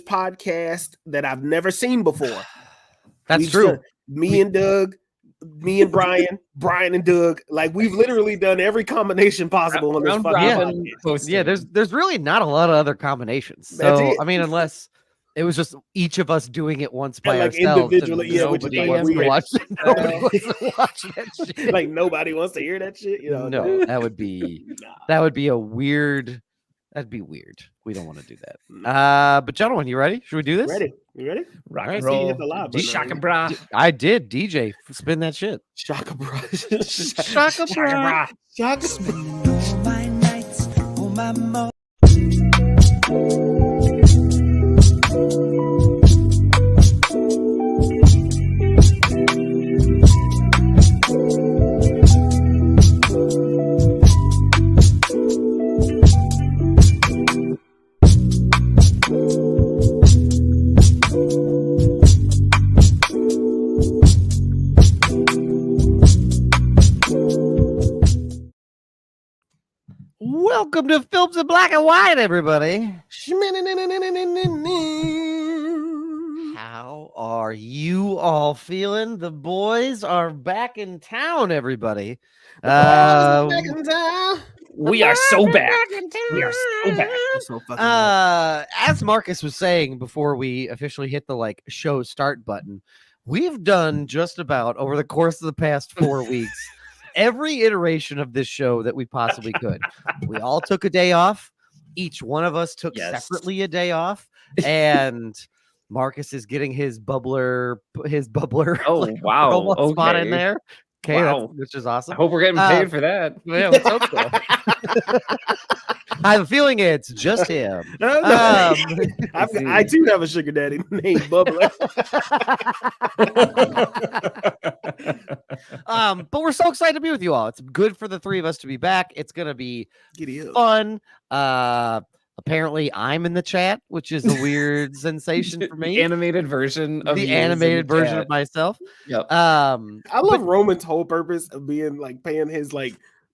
podcast that I've never seen before. That's true. Me and Doug, me and Brian, Brian and Doug. Like, we've literally done every combination possible on this fucking podcast. Yeah, there's really not a lot of other combinations. So I mean, unless it was just each of us doing it once by ourselves, individually, nobody wants to watch that shit. Like, nobody wants to hear that shit. You know, no, that would be a weird. That'd be weird. We don't want to do that. But gentlemen, you ready? Should we do this? Ready? You ready? Rock and roll. Hit the live button. Shaka bra. I did. DJ, spin that shit. Shaka bra. Shaka bra. Shaka bra. My nights, oh my mo. Welcome to Films in Black and White, everybody. How are you all feeling? The boys are back in town, everybody. We are so back. We are so back. As Marcus was saying before we officially hit the show start button, we've done just about over the course of the past 4 weeks every iteration of this show that we possibly could. We all took a day off. Each one of us took separately a day off, and Marcus is getting his bubbler. Oh wow! Okay. Spot in there. Okay, wow. Which is awesome. I hope we're getting paid for that. Yeah, let's hope so. I have a feeling it's just him. No. I too have a sugar daddy named Bubbler. But we're so excited to be with you all. It's good for the three of us to be back. It's gonna be fun. Apparently I'm in the chat, which is a weird sensation for me. The animated version of myself. Yep. I love Roman's whole purpose of being paying his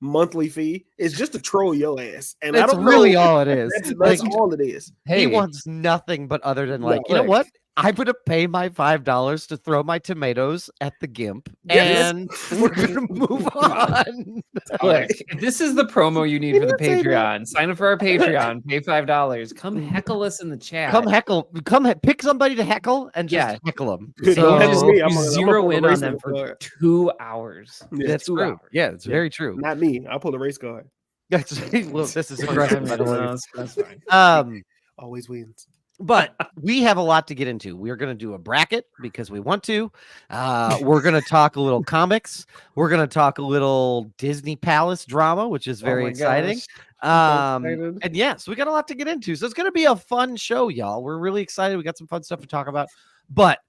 monthly fee is just to troll your ass, and that's really all it is. That's all it is. Hey, he wants nothing but other than you know what? I'm going to pay my $5 to throw my tomatoes at the GIMP, and we're going to move on. Look, this is the promo you need for the Patreon. Sign up for our Patreon. Pay $5. Come heckle us in the chat. Pick somebody to heckle and just heckle them. So I'm zero in on them for 2 hours. Yeah, that's true. Hours. Yeah, it's very true. Not me. I'll pull the race card. This is aggressive. That's fine. Always wins. But we have a lot to get into. We're going to do a bracket because we want to. We're going to talk a little comics. We're going to talk a little Disney Palace drama, which is very exciting. And yes, we got a lot to get into. So it's going to be a fun show, y'all. We're really excited. We got some fun stuff to talk about. But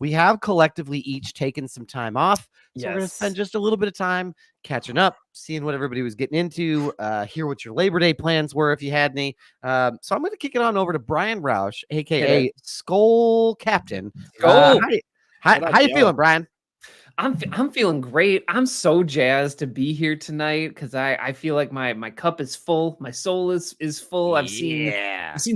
we have collectively each taken some time off. So we're going to spend just a little bit of time catching up, seeing what everybody was getting into, hear what your Labor Day plans were if you had any. So I'm going to kick it on over to Brian Roush, a.k.a. Skull Captain. How you feeling, Brian? I'm feeling great. I'm so jazzed to be here tonight because I feel like my cup is full. My soul is full. I've seen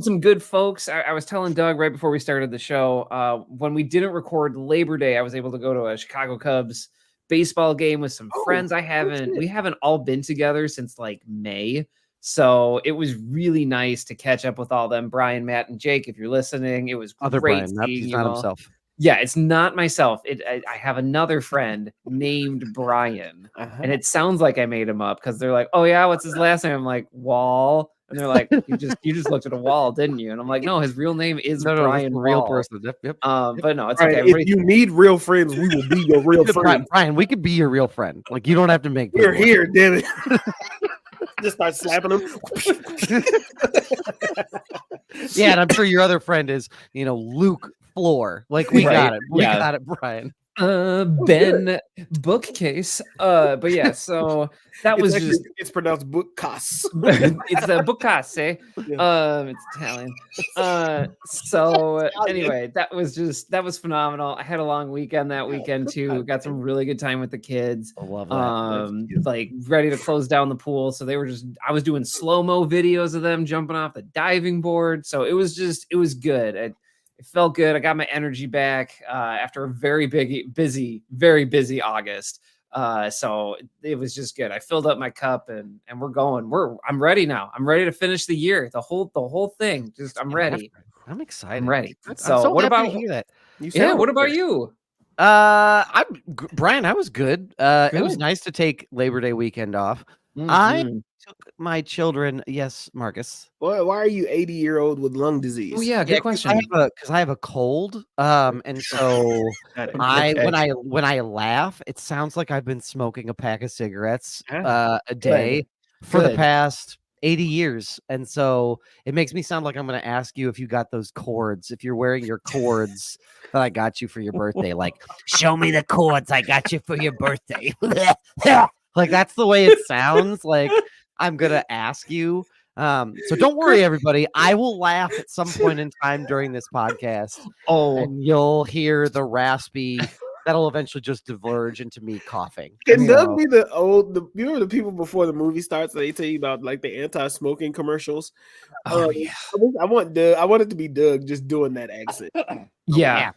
some good folks. I was telling Doug right before we started the show, when we didn't record Labor Day, I was able to go to a Chicago Cubs baseball game with some friends. We haven't all been together since May. So it was really nice to catch up with all them. Brian, Matt, and Jake, if you're listening, it was other great. Brian, he's not himself. Yeah, it's not myself. I have another friend named Brian, and it sounds like I made him up because they're like, "Oh yeah, what's his last name?" I'm like, Wall, and they're like, "You just looked at a wall, didn't you?" And I'm like, "No, his real name is Brian, real person." Yep. But no, it's okay. If you need real friends, we will be your real friend. Brian, we could be your real friend. You don't have to make. We're here, damn it. Just start slapping them. Yeah, and I'm sure your other friend is, Luke Floor. We got it. We got it, Brian. Ben Bookcase. But yeah, so that was it's pronounced bookcase. It's a bookcase. It's Italian. So anyway, that was phenomenal. I had a long weekend that weekend too. Got some really good time with the kids. I love that. Ready to close down the pool. So I was doing slow-mo videos of them jumping off the diving board. So it was good. It felt good. I got my energy back after a very very busy August. So it was just good. I filled up my cup and we're going. I'm ready now. I'm ready to finish the year. The whole thing. Just I'm ready. I'm excited. I'm ready. I'm So so what happy about to hear that? What about you? Brian, I was good. It was nice to take Labor Day weekend off. I took my children. Yes, Marcus. Why are you 80-year-old with lung disease? Oh yeah, good question. Because I have a cold. And so when I laugh, it sounds like I've been smoking a pack of cigarettes a day for the past 80 years. And so it makes me sound like I'm going to ask you if you got those cords, if you're wearing your cords that I got you for your birthday. Like, show me the cords I got you for your birthday. Like, that's the way it sounds. Like, I'm going to ask you. So don't worry, everybody. I will laugh at some point in time during this podcast. And you'll hear the raspy that'll eventually just diverge into me coughing. Can Doug be you remember the people before the movie starts, they tell you about like the anti-smoking commercials? Yeah. I want it to be Doug just doing that accent. Yeah.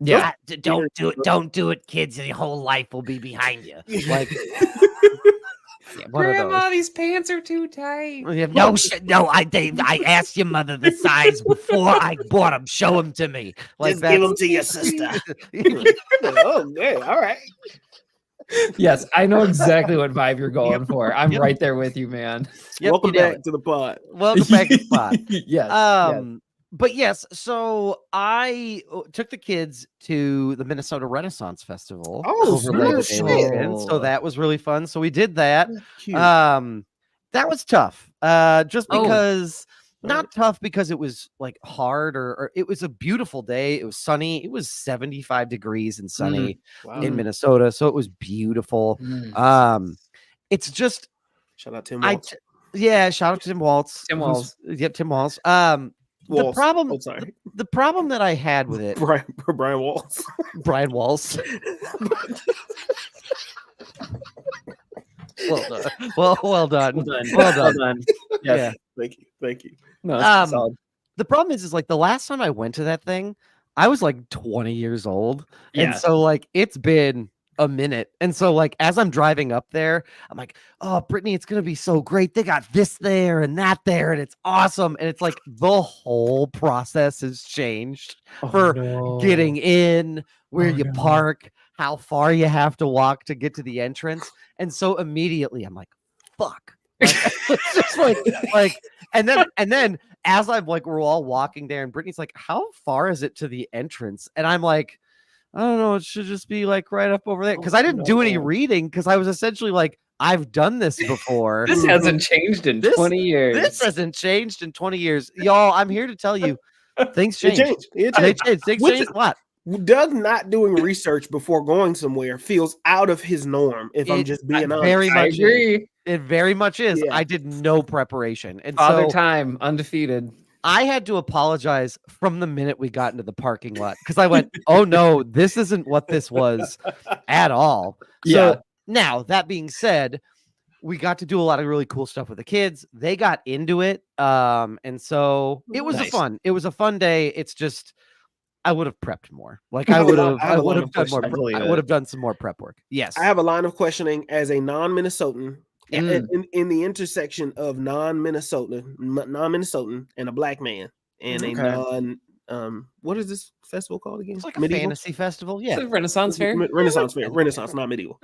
Don't do it, kids. Your whole life will be behind you. Like, Grandma, these pants are too tight. No, I asked your mother the size before I bought them. Show them to me. Like, just give them to your sister. Oh man, all right. Yes, I know exactly what vibe you're going for. I'm right there with you, man. Welcome back to the pod. Welcome back to the pod. Yes. But yes, so I took the kids to the Minnesota Renaissance Festival over Labor Day weekend, so that was really fun. So we did that. That was tough. Just because not tough because it was like hard or it was a beautiful day. It was sunny. It was 75 degrees and sunny in Minnesota, so it was beautiful. It's just shout out Tim Waltz. Shout out to Tim Waltz. Tim Waltz. Waltz. The problem that I had with it, Brian Waltz. Brian Waltz. Well done. Yes. Thank you. No, the problem is like the last time I went to that thing, I was like 20 years old, and so like it's been a minute. And so like as I'm driving up there, I'm like, oh, Brittany, it's gonna be so great. They got this there and that there, and it's awesome. And it's like the whole process has changed for getting in, where you park, how far you have to walk to get to the entrance. And so immediately I'm like, fuck. Like, it's just like and then as I'm like, we're all walking there, and Brittany's like, how far is it to the entrance? And I'm like, I don't know. It should just be like right up over there. Because I didn't do any reading, because I was essentially like, I've done this before. This hasn't changed in 20 years. This hasn't changed in 20 years. Y'all, I'm here to tell you, things change. It changed. Things changed a lot. Doug not doing research before going somewhere feels out of his norm, if I'm just being honest. I agree. It very much is. Yeah. I did no preparation. And Father Time, undefeated. I had to apologize from the minute we got into the parking lot, because I went, oh no, this isn't what this was at all. So now, that being said, we got to do a lot of really cool stuff with the kids. They got into it. And so it was it was a fun day. It's just, I would have prepped more. Like I would have done some more prep work. Yes. I have a line of questioning as a non-Minnesotan. In the intersection of non-Minnesotan and a black man and a what is this festival called again? It's like a fantasy festival. Yeah. It's a Renaissance fair. Renaissance, not medieval.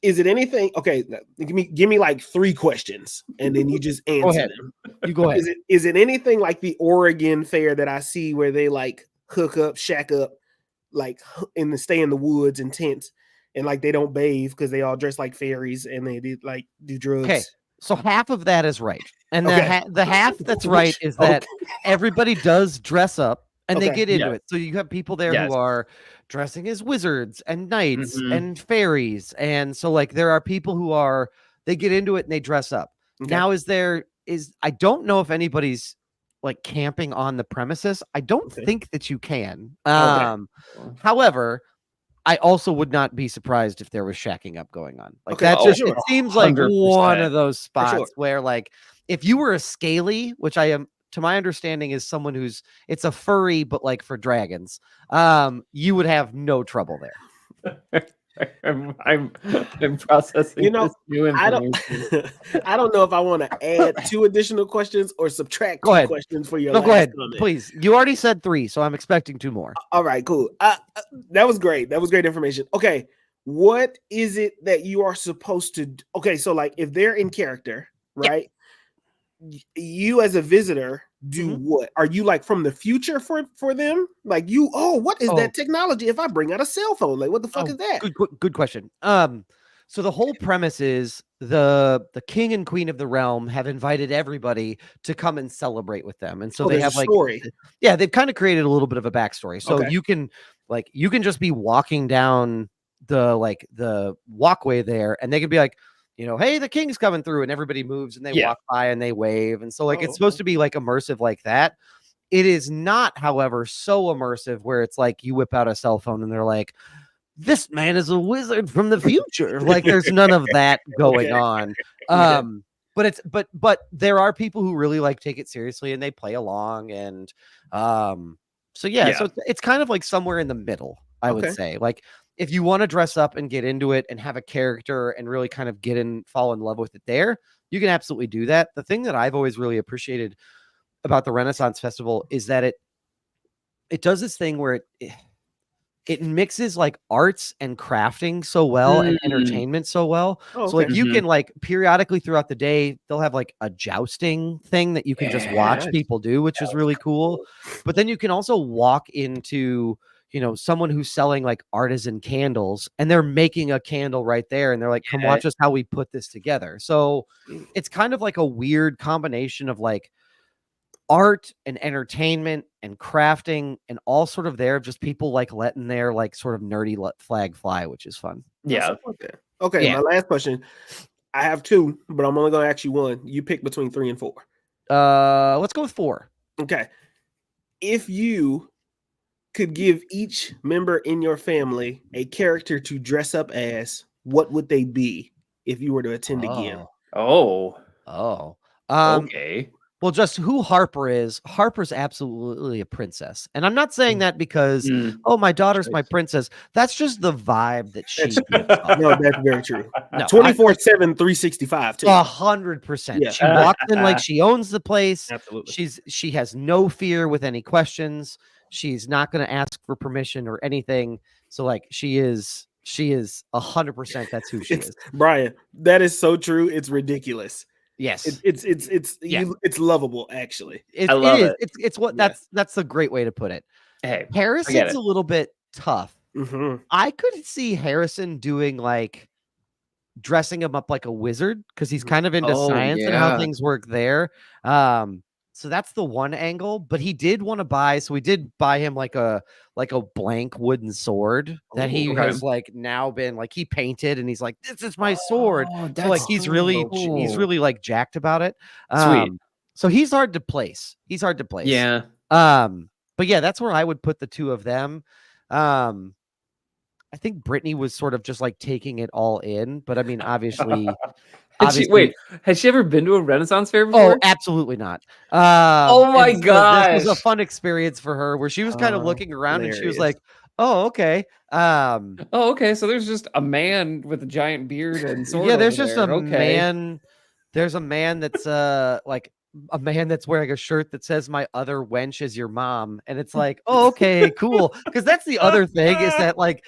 Is it anything? Okay, give me like 3 questions and then you just answer them. You go ahead. Is it anything like the Oregon fair that I see where they like hook up, shack up, like stay in the woods and tents? And like they don't bathe because they all dress like fairies and they do drugs. Okay, so half of that is right, and the half that's right is that everybody does dress up and they get into it. So you have people there who are dressing as wizards and knights and fairies, and so like there are people who they get into it and they dress up. Now I don't know if anybody's like camping on the premises. I don't think that you can. However, I also would not be surprised if there was shacking up going on. Like it seems like 100%. One of those spots where like if you were a scaly, which I am to my understanding, is someone it's a furry, but like for dragons, you would have no trouble there. I'm processing this new I information. don't I don't know if I want to add 2 additional questions or subtract Go 2 ahead. questions for your No, last go ahead, comment. please. You already said 3, so I'm expecting 2 more. All right, cool. That was great. That was great information. Okay, what is it that you are supposed to do? Okay, so like if they're in character, right? You as a visitor do what? Are you like from the future for them? Like what is that technology if I bring out a cell phone? Like what the fuck is that? Good question. So the whole premise is the king and queen of the realm have invited everybody to come and celebrate with them. And so they have like story. Yeah, they've kind of created a little bit of a backstory. So Okay. you can just be walking down the walkway there, and they could be like, hey, the king's coming through, and everybody moves and they walk by and they wave. And so it's supposed to be like immersive like that. It is not, however, so immersive where it's like you whip out a cell phone and they're like, this man is a wizard from the future. Like there's none of that going on. But there are people who really like take it seriously and they play along. And so it's kind of like somewhere in the middle, I would say. Like if you want to dress up and get into it and have a character and really kind of fall in love with it there, you can absolutely do that. The thing that I've always really appreciated about the Renaissance Festival is that it does this thing where it mixes like arts and crafting so well and entertainment so well. So like you can like periodically throughout the day, they'll have like a jousting thing that you can just watch people do, which is really cool. But then you can also walk into, someone who's selling like artisan candles and they're making a candle right there. And they're like, come watch us how we put this together. So it's kind of like a weird combination of like art and entertainment and crafting and all sort of there, just people like letting their like sort of nerdy flag fly, which is fun. Yeah. Okay. My last question. I have 2, but I'm only going to ask you 1. You pick between 3 and 4. Let's go with 4. Okay. If you could give each member in your family a character to dress up as, what would they be if you were to attend again? Okay. Well, just who Harper is. Harper's absolutely a princess. And I'm not saying that because, my daughter's my princess. That's just the vibe that she gives off. No, that's very true. No, 24/7, 365 too. 100%. Yeah. She walks in like she owns the place. Absolutely. She has no fear with any questions. She's not going to ask for permission or anything. So like she is 100%. That's who she is. Brian, that is so true. It's ridiculous. Yes, it's lovable actually. I love it. It's what that's a great way to put it. Hey, Harrison's a little bit tough. Mm-hmm. I could see Harrison doing like dressing him up like a wizard because he's kind of into science and how things work there. So that's the one angle, but he did want to buy. So we did buy him like a blank wooden sword that he has like now been like he painted, and he's like, this is my sword. So like he's really like jacked about it. Sweet. So he's hard to place. Yeah. But yeah, that's where I would put the 2 of them. I think Brittany was sort of just like taking it all in, but I mean, obviously. Has she ever been to a Renaissance fair before? Oh, absolutely not. Oh my gosh. This was a fun experience for her where she was kind of looking around and she was like, oh, okay. Okay. So there's just a man with a giant beard and sword. Yeah, there's just there. a man. There's a man that's like a man that's wearing a shirt that says my other wench is your mom. And it's like, oh, okay, cool. Because that's the other thing is that like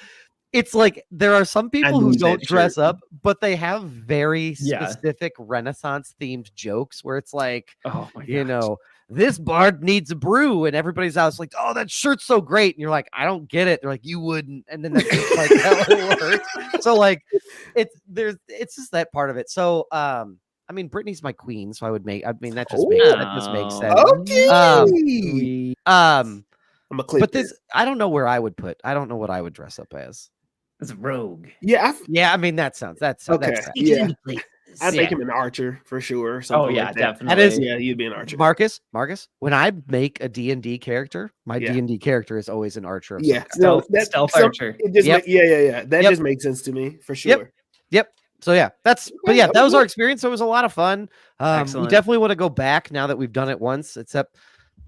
it's like there are some people who don't dress up, but they have very specific Renaissance themed jokes where it's like, oh my gosh. This bard needs a brew, and everybody's out like, oh, that shirt's so great. And you're like, I don't get it. They're like, you wouldn't. And then that's just like how it works. So like it's just that part of it. So I mean, Brittany's my queen, so that just makes sense. Okay. I'm a clip. But I don't know where I would I don't know what I would dress up as. It's a rogue. Yeah. I mean, that sounds okay. Yeah. I'd make him an archer for sure. Definitely. That is, you'd be an archer. Marcus, when I make a D&D character, my D&D character is always an archer. Stealth archer. That just makes sense to me for sure. Yep. So yeah, that was our experience. So it was a lot of fun. We Excellent. definitely want to go back now that we've done it once, except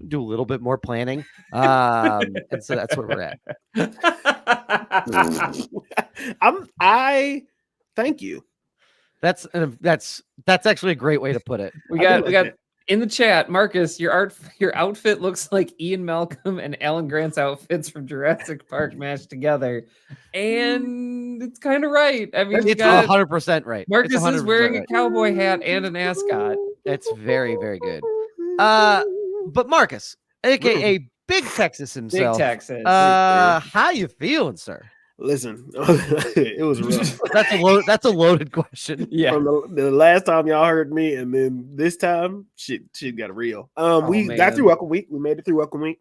do a little bit more planning. And so that's where we're at. I thank you. That's actually a great way to put it. We I do got like that. in the chat, Marcus, your outfit looks like Ian Malcolm and Alan Grant's outfits from Jurassic Park mashed together. And it's kind of right. I mean, It's 100% right. Marcus It's 100% is wearing a right. cowboy hat and an ascot. It's very, very good. But Marcus, aka Big Texas himself. Big Texas. How you feeling, sir? Listen, it was rough. That's a loaded question. Yeah. From the last time y'all heard me, and then this time, shit got real. We got through Welcome Week. We made it through Welcome Week.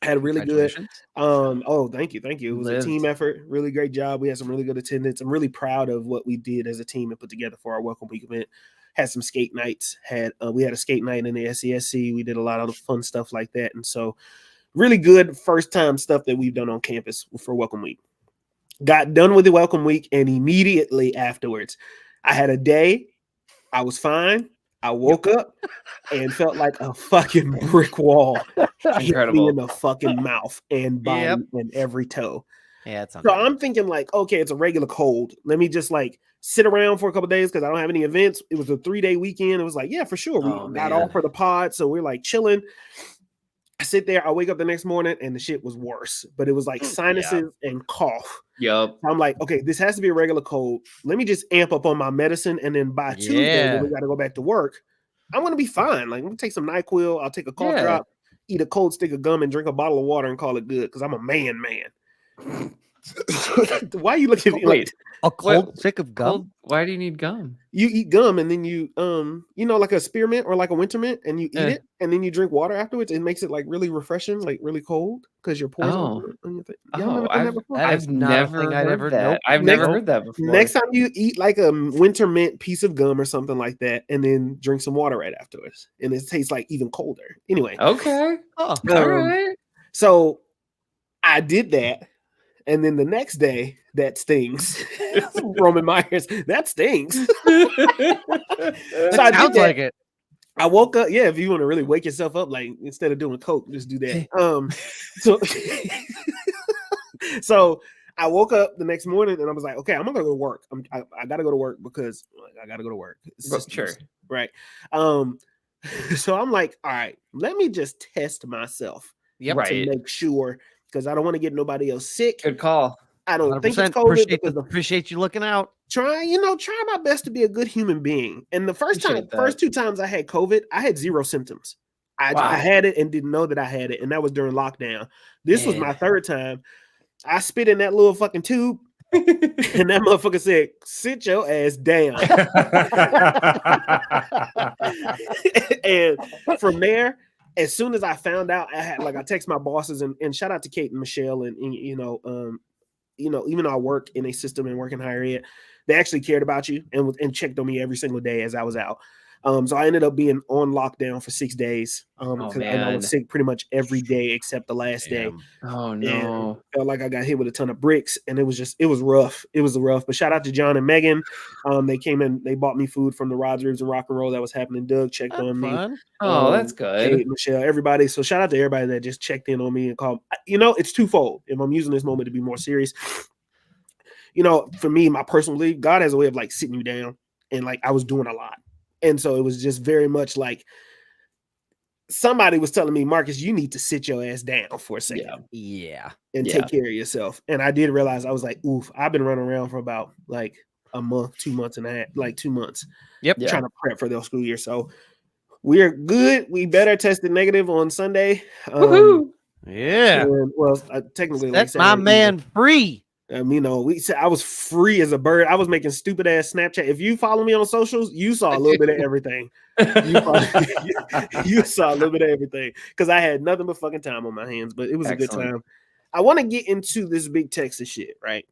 Had a really good. Thank you. It was a team effort. Really great job. We had some really good attendance. I'm really proud of what we did as a team and put together for our Welcome Week event. Had some skate nights. We had a skate night in the SESC. We did a lot of fun stuff like that, and so really good first time stuff that we've done on campus for Welcome Week. Got done with the Welcome Week, and immediately afterwards, I had a day. I was fine. I woke up and felt like a fucking brick wall hit me in the fucking mouth and body and every toe. Yeah, it's so I'm thinking like, okay, it's a regular cold. Let me just like sit around for a couple of days because I don't have any events. It was a 3-day weekend. It was like, yeah, for sure. We got off for the pod, so we're like chilling. I sit there, I wake up the next morning, and the shit was worse. But it was like sinuses and cough. Yep. I'm like, okay, this has to be a regular cold. Let me just amp up on my medicine, and then by Tuesday, when we got to go back to work, I'm gonna be fine. Like, I'm gonna take some NyQuil, I'll take a cough drop, eat a cold stick of gum, and drink a bottle of water and call it good because I'm a man. Why are you looking at me like a cold stick of gum? Why do you need gum? You eat gum and then you like a spearmint or like a winter mint, and you eat it and then you drink water afterwards. It makes it like really refreshing, like really cold because your pores on your thing. I've never heard that. I've never heard that before. Next time you eat like a winter mint piece of gum or something like that, and then drink some water right afterwards, and it tastes like even colder. Anyway, okay, all right. So I did that. And then the next day, that stings. Roman Myers, that stings. Sounds like it. I woke up. Yeah, if you want to really wake yourself up, like instead of doing coke, just do that. So I woke up the next morning and I was like, okay, I'm gonna go to work. I gotta go to work because I gotta go to work. Sure, right. So I'm like, all right, let me just test myself. To make sure. Because I don't want to get nobody else sick. Good call. I don't think it's COVID. Appreciate you looking out. Try my best to be a good human being. And the first 2 times I had COVID, I had zero symptoms. I had it and didn't know that I had it. And that was during lockdown. This was my third time. I spit in that little fucking tube. And that motherfucker said, sit your ass down. And from there, as soon as I found out, I text my bosses and shout out to Kate and Michelle and even though I work in a system and work in higher ed, they actually cared about you and checked on me every single day as I was out. So I ended up being on lockdown for 6 days. Because I was sick pretty much every day except the last day. Oh no. And felt like I got hit with a ton of bricks, and it was rough. It was rough. But shout out to John and Megan. They came in, they bought me food from the Rods, Ribs, and Rock and Roll that was happening. Doug checked on me. Oh, that's good. Kate, Michelle, everybody. So shout out to everybody that just checked in on me and called. It's twofold. If I'm using this moment to be more serious, for me, my personal belief, God has a way of like sitting you down, and like I was doing a lot. And so it was just very much like somebody was telling me, Marcus, you need to sit your ass down for a second. Yeah. And take care of yourself. And I did realize, I was like, oof, I've been running around for about like a month, 2 months and a half, like 2 months. Trying to prep for the school year. So we're good. We better tested negative on Sunday. Yeah. Technically, that's my man free. I was free as a bird. I was making stupid ass Snapchat. If you follow me on socials, you saw a little bit of everything. You saw a little bit of everything because I had nothing but fucking time on my hands. But it was a good time. I want to get into this big Texas shit, right?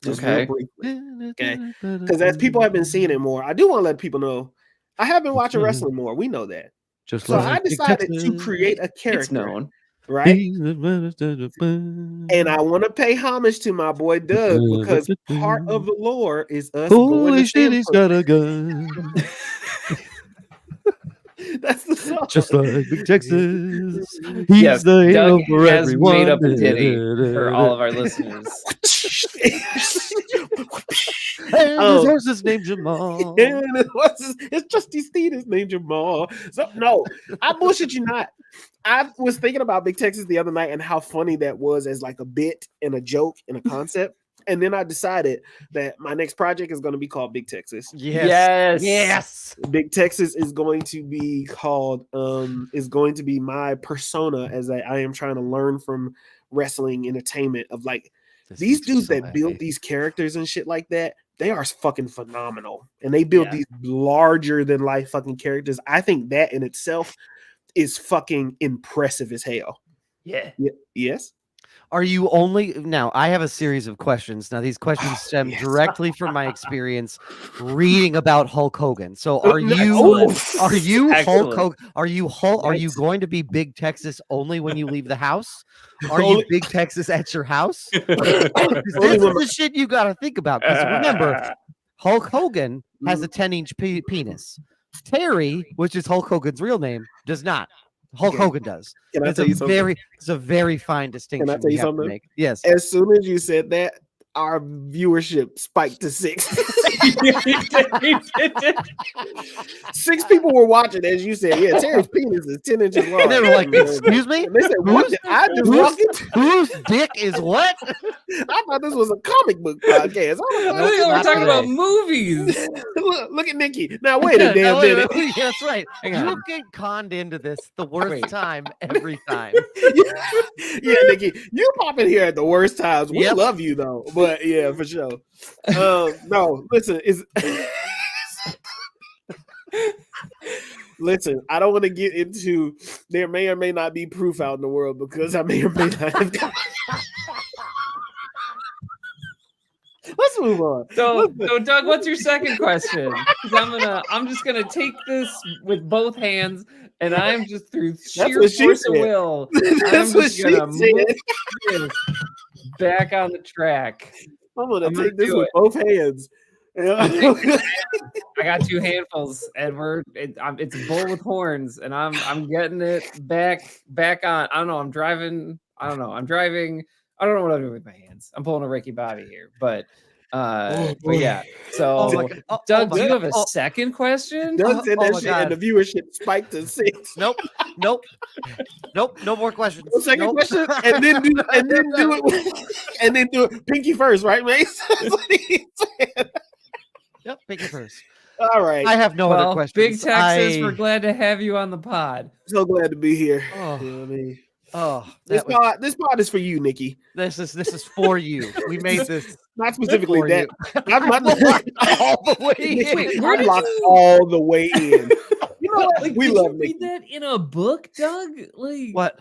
Just real briefly, okay? Because as people have been seeing it more, I do want to let people know I have been watching wrestling more. We know that. So I decided to create a character. It's known. right? And I want to pay homage to my boy Doug because part of the lore is us going to shit, he's Stanford. got a gun. That's the song. Just like Big Texas. He's Yes, the hero Doug for has everyone. made up a ditty for all of our listeners. And his horse is named Jamal. And it's Trusty Steed is named Jamal. So no, I bullshit you not. I was thinking about Big Texas the other night and how funny that was as like a bit and a joke and a concept. And then I decided that my next project is going to be called Big Texas. Yes. Big Texas is going to be called is going to be my persona as I am trying to learn from wrestling entertainment of like these dudes that build these characters and shit like that. They are fucking phenomenal. And they build these larger than life fucking characters. I think that in itself is fucking impressive as hell. Yeah. Yes. Are you only now? I have a series of questions. Now, these questions stem directly from my experience reading about Hulk Hogan. So, are you Hulk Hogan? Are you going to be Big Texas only when you leave the house? Are you Big Texas at your house? That's the shit you got to think about. Because remember, Hulk Hogan has a 10-inch penis. Terry, which is Hulk Hogan's real name, does not. Hulk Hogan does. Can I tell you something? It's a very fine distinction. Can I tell you something? Yes. As soon as you said that, our viewership spiked to 6. 6 people were watching, as you said. Yeah, Terry's penis is 10 inches long. And they were like, "Excuse me?" And they said, "What? Did I just walk into? Whose dick is what?" I thought this was a comic book podcast. We're talking about movies. Look at Nikki. Now wait a damn minute. Yeah, that's right. You get conned into this the worst time every time. Yeah, Nikki, you pop in here at the worst times. We love you though, but yeah, for sure. No, listen, listen, I don't want to get into there may or may not be proof out in the world because I may or may not have got. Let's move on. So Doug, what's your second question? I'm just gonna take this with both hands, and I'm just through sheer force of will. That's what she said. Move this back on the track. I'm gonna take this with both hands. I got 2 handfuls, and it's a bull with horns, and I'm getting it back on. I don't know. I'm driving. I don't know what I'm doing with my hands. I'm pulling a Ricky Bobby here, but yeah. So, Doug, do you have a second question? Doug said that shit, and the viewership spiked to 6. Nope. No more questions. No second question, and then do it pinky first, right, Mace? That's what he said. Yep, pinky first. All right. I have no other questions. Big Texas, we're glad to have you on the pod. So glad to be here. Oh, you know what I mean? This pod is for you, Nikki. This is for you. We made this not specifically that. I'm not all the way in. Wait, I'm locked all the way in. You know what? Like, we did love you Nikki. read that in a book, Doug? Like what?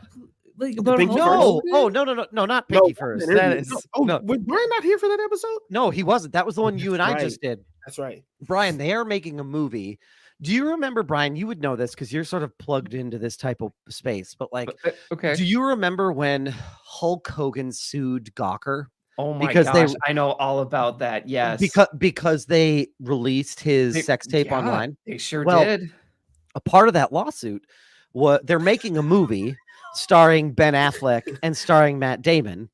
Like about Pinky Hulk no, Hogan? no, not Pinky First. That is no. Was Brian not here for that episode? No, he wasn't. That was the one you and I just did. That's right. Brian, they are making a movie. Do you remember, Brian? You would know this because you're sort of plugged into this type of space. But like, okay. Do you remember when Hulk Hogan sued Gawker? Oh my gosh, I know all about that. Yes, because they released his sex tape online. They sure did. A part of that lawsuit was they're making a movie starring Ben Affleck and starring Matt Damon.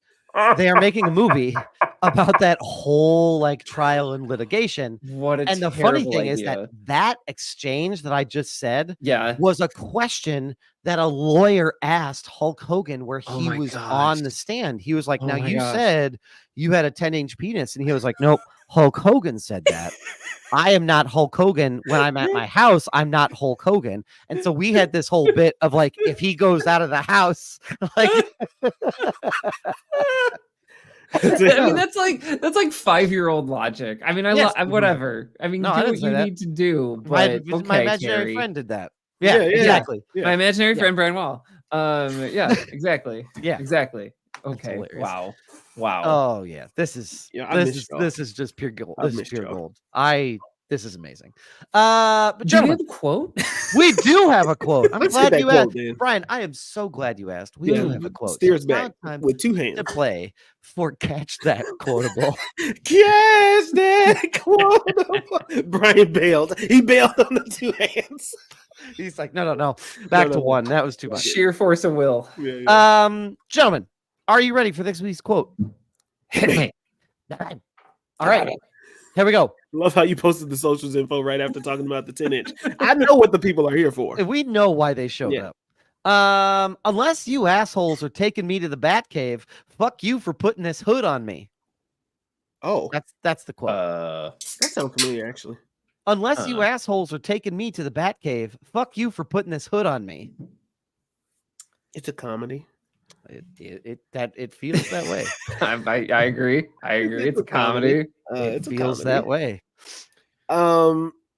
They are making a movie about that whole like trial and litigation. And the funny thing is that exchange that I just said was a question that a lawyer asked Hulk Hogan where he was on the stand. He was like, now you said you had a 10-inch penis. And he was like, nope, Hulk Hogan said that. I am not Hulk Hogan. When I'm at my house, I'm not Hulk Hogan. And so we had this whole bit of like, if he goes out of the house, like I mean, that's like 5-year-old logic. I mean, whatever. I mean, do what you need to do. But my imaginary friend did that. Yeah, exactly. Yeah. My imaginary friend, Brian Wall. Yeah, exactly. Yeah, exactly. Okay. Wow. Oh yeah, this is just pure gold. This is pure gold. I This is amazing. But Do we gentlemen, have a quote? we do have a quote. I'm Let's get glad that you quote, asked. then. Brian, I am so glad you asked. We Yeah, do have a quote. steers So it's now back time with 2 to hands. play for Catch That Quotable. Catch that quotable. Brian bailed. He bailed on the 2 hands. He's like, no. Back to no. one. That was too much. Sheer force of will. Yeah. Gentlemen, are you ready for this week's quote? Hit me. All right. Here we go. Love how you posted the socials info right after talking about the 10-inch. I know what the people are here for. We know why they showed Yeah. up. Unless you assholes are taking me to the Batcave, fuck you for putting this hood on me. Oh, That's the quote. that sounds familiar, actually. Unless you assholes are taking me to the Batcave, fuck you for putting this hood on me. It's a comedy. It feels that way. I agree. It's a comedy. It It's a feels comedy. that way.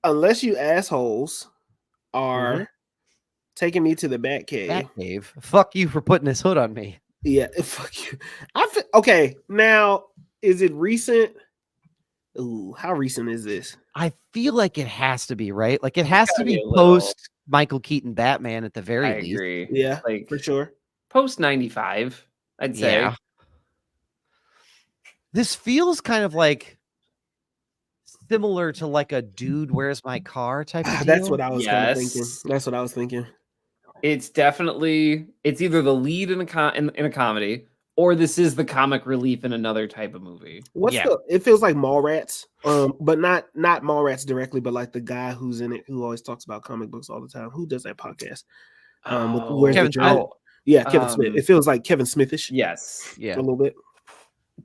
Unless you assholes are taking me to the Batcave. Batcave, fuck you for putting this hood on me. Yeah, fuck you. Okay, now is it recent? Ooh, how recent is this? I feel like it has to be, right? Like it has to gotta be be a little. post Michael Keaton Batman at the very I least. agree. Yeah, Like for sure. post 95, I'd say. Yeah. This feels kind of like similar to like a dude, where's my car type of deal. That's what I was kind of thinking. Yes. That's what I was thinking. It's either the lead in a comedy, or this is the comic relief in another type of movie. It feels like Mallrats, but not Mallrats directly, but like the guy who's in it who always talks about comic books all the time. Who does that podcast? Where's Kevin the Journal? Yeah, Kevin Smith. It feels like Kevin Smithish. Yes. Yeah. A little bit. A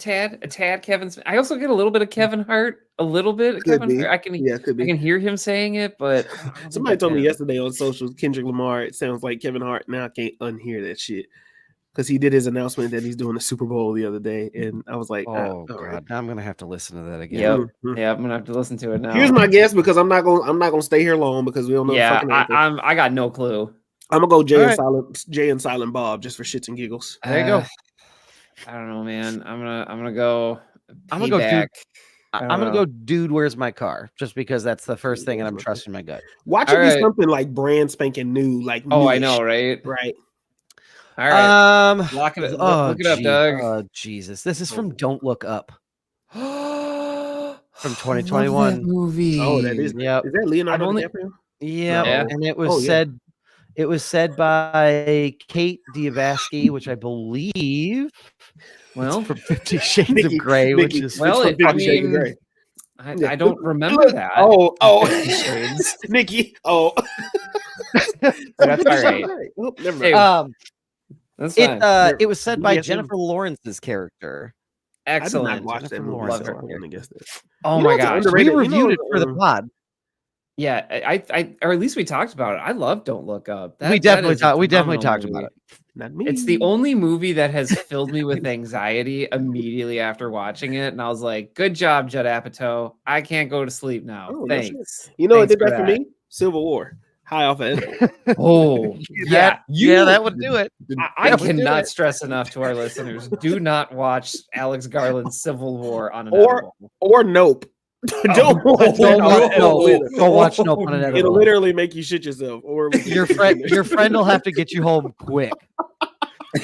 tad Kevin Smith. I also get a little bit of Kevin Hart. A little bit of Could Kevin be. Hart. Could I be. can hear him saying it, but Somebody told me yesterday on socials, Kendrick Lamar, it sounds like Kevin Hart. Now I can't unhear that shit. Because he did his announcement that he's doing the Super Bowl the other day. And I was like, oh all god, right. now I'm gonna have to listen to that again. Yep. Mhm. Yeah, I'm gonna have to listen to it now. Here's my guess because I'm not gonna stay here long because we don't know the Yeah, fucking answer. I got no clue. I'm gonna go Jay All and Silent Bob just for shits and giggles. There you go. I don't know, man. I'm gonna go. I'm gonna go Payback. I'm gonna go, dude, where's my car? Just because that's the first thing and I'm trusting my gut. Watch All it be right. something like brand spanking new, like Oh, I newish, know, right? right? All right. Lock it. Look it up, Doug. Oh Jesus. This is from Don't Look Up. From From 2021. movie. Oh, that is. Yep. Is that Leonardo I've only- DiCaprio? Yeah, Yeah. and it Oh, was yeah. said by Kate Diavasky, which I believe Well, from 50 Shades of Nikki- Grey, which Nikki, is well, it's from I 50 Shades of mean, Grey. I don't remember that. Oh, Shades. Nikki. Oh, That's all right. Oh, never Hey, mind. That's fine. it was said by Yes, Jennifer Lawrence's character. I did not Excellent. watch that Jennifer movie. Lawrence. So I wouldn't guess that. Oh You know my what's gosh. underrated? We You know, reviewed it for the pod. Yeah, I or at least we talked about it. I love Don't Look Up. We definitely talked about it. Not me. It's the only movie that has filled me with anxiety immediately after watching it, and I was like, "Good job, Judd Apatow. I can't go to sleep now. Oh, no shit. Thanks." You know what Thanks did that for me? Civil War. High off of edible. Oh, yeah, that would do it. I That would do cannot it. stress enough to our listeners: do not watch Alex Garland's Civil War on an Or- edible. Or Nope. Don't watch Don't that watch on edible either. Don't watch Nope on an It'll edible. literally make you shit yourself. Or Your friend will have to get you home quick.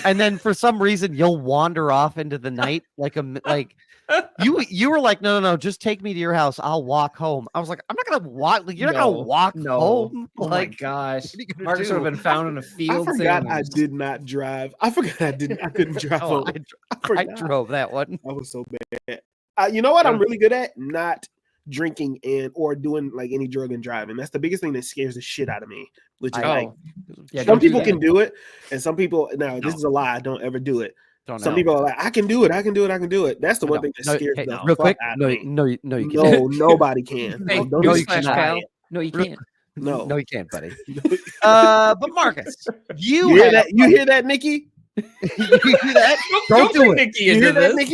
And then for some reason you'll wander off into the night like you were like, no, just take me to your house. I'll walk home. I was like, I'm not gonna walk. Like, you're not gonna walk home. Oh Like, my gosh, what are you gonna Marcus do? would have been found in a I field. forgot I sandwich. did not drive. I forgot I couldn't drive Oh, home. I forgot. drove that one. I was so bad. You know what I'm really good at? Not drinking or doing like any drug and driving. That's the biggest thing that scares the shit out of me. Which is like Yeah, some don't do people that. can do it, and some people this No. is a lie. Don't ever do it. Don't Some know. people are like, I can do it. I can do it. I can do it. That's the one No, thing that no, scares hey, the real fuck quick. out No, of me. no, you can't. No, nobody can. Hey, Don't no, do you newsflash, cannot. pal. No, you can't. No. No, you can't, buddy. But Marcus, You hear that? You hear that, Nikki? you hear that? Don't do bring it. Nikki You into hear that, this.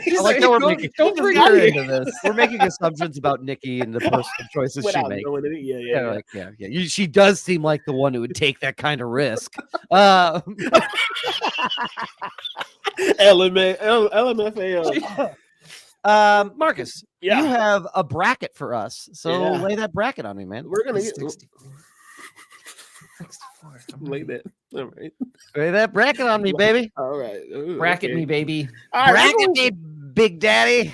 Nikki? I like how we're Don't- making, don't bring her into this. We're making assumptions about Nikki and the personal choices she Without makes. knowing it. Yeah. Yeah, like, yeah. She does seem like the one who would take that kind of risk. LMFAO. Marcus, Yeah. you have a bracket for us, so Yeah. lay that bracket on me, man. We're gonna get 64. lay that. All right. Lay that bracket on me, baby. All right. Ooh, Bracket okay. me, baby. All right, we're Bracket going- me, Big Daddy.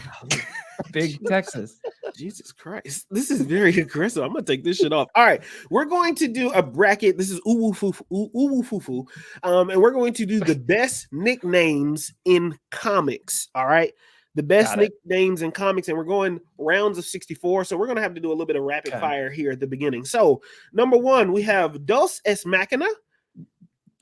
Big Texas. Jesus Christ. This is very aggressive. I'm gonna take this shit off. All right, we're going to do a bracket. This is ooh foo foo. And we're going to do the best nicknames in comics. All right. The best Got it. nicknames in comics, and we're going rounds of 64. So we're gonna have to do a little bit of rapid Okay. fire here at the beginning. So number one, we have Dos Es Machina.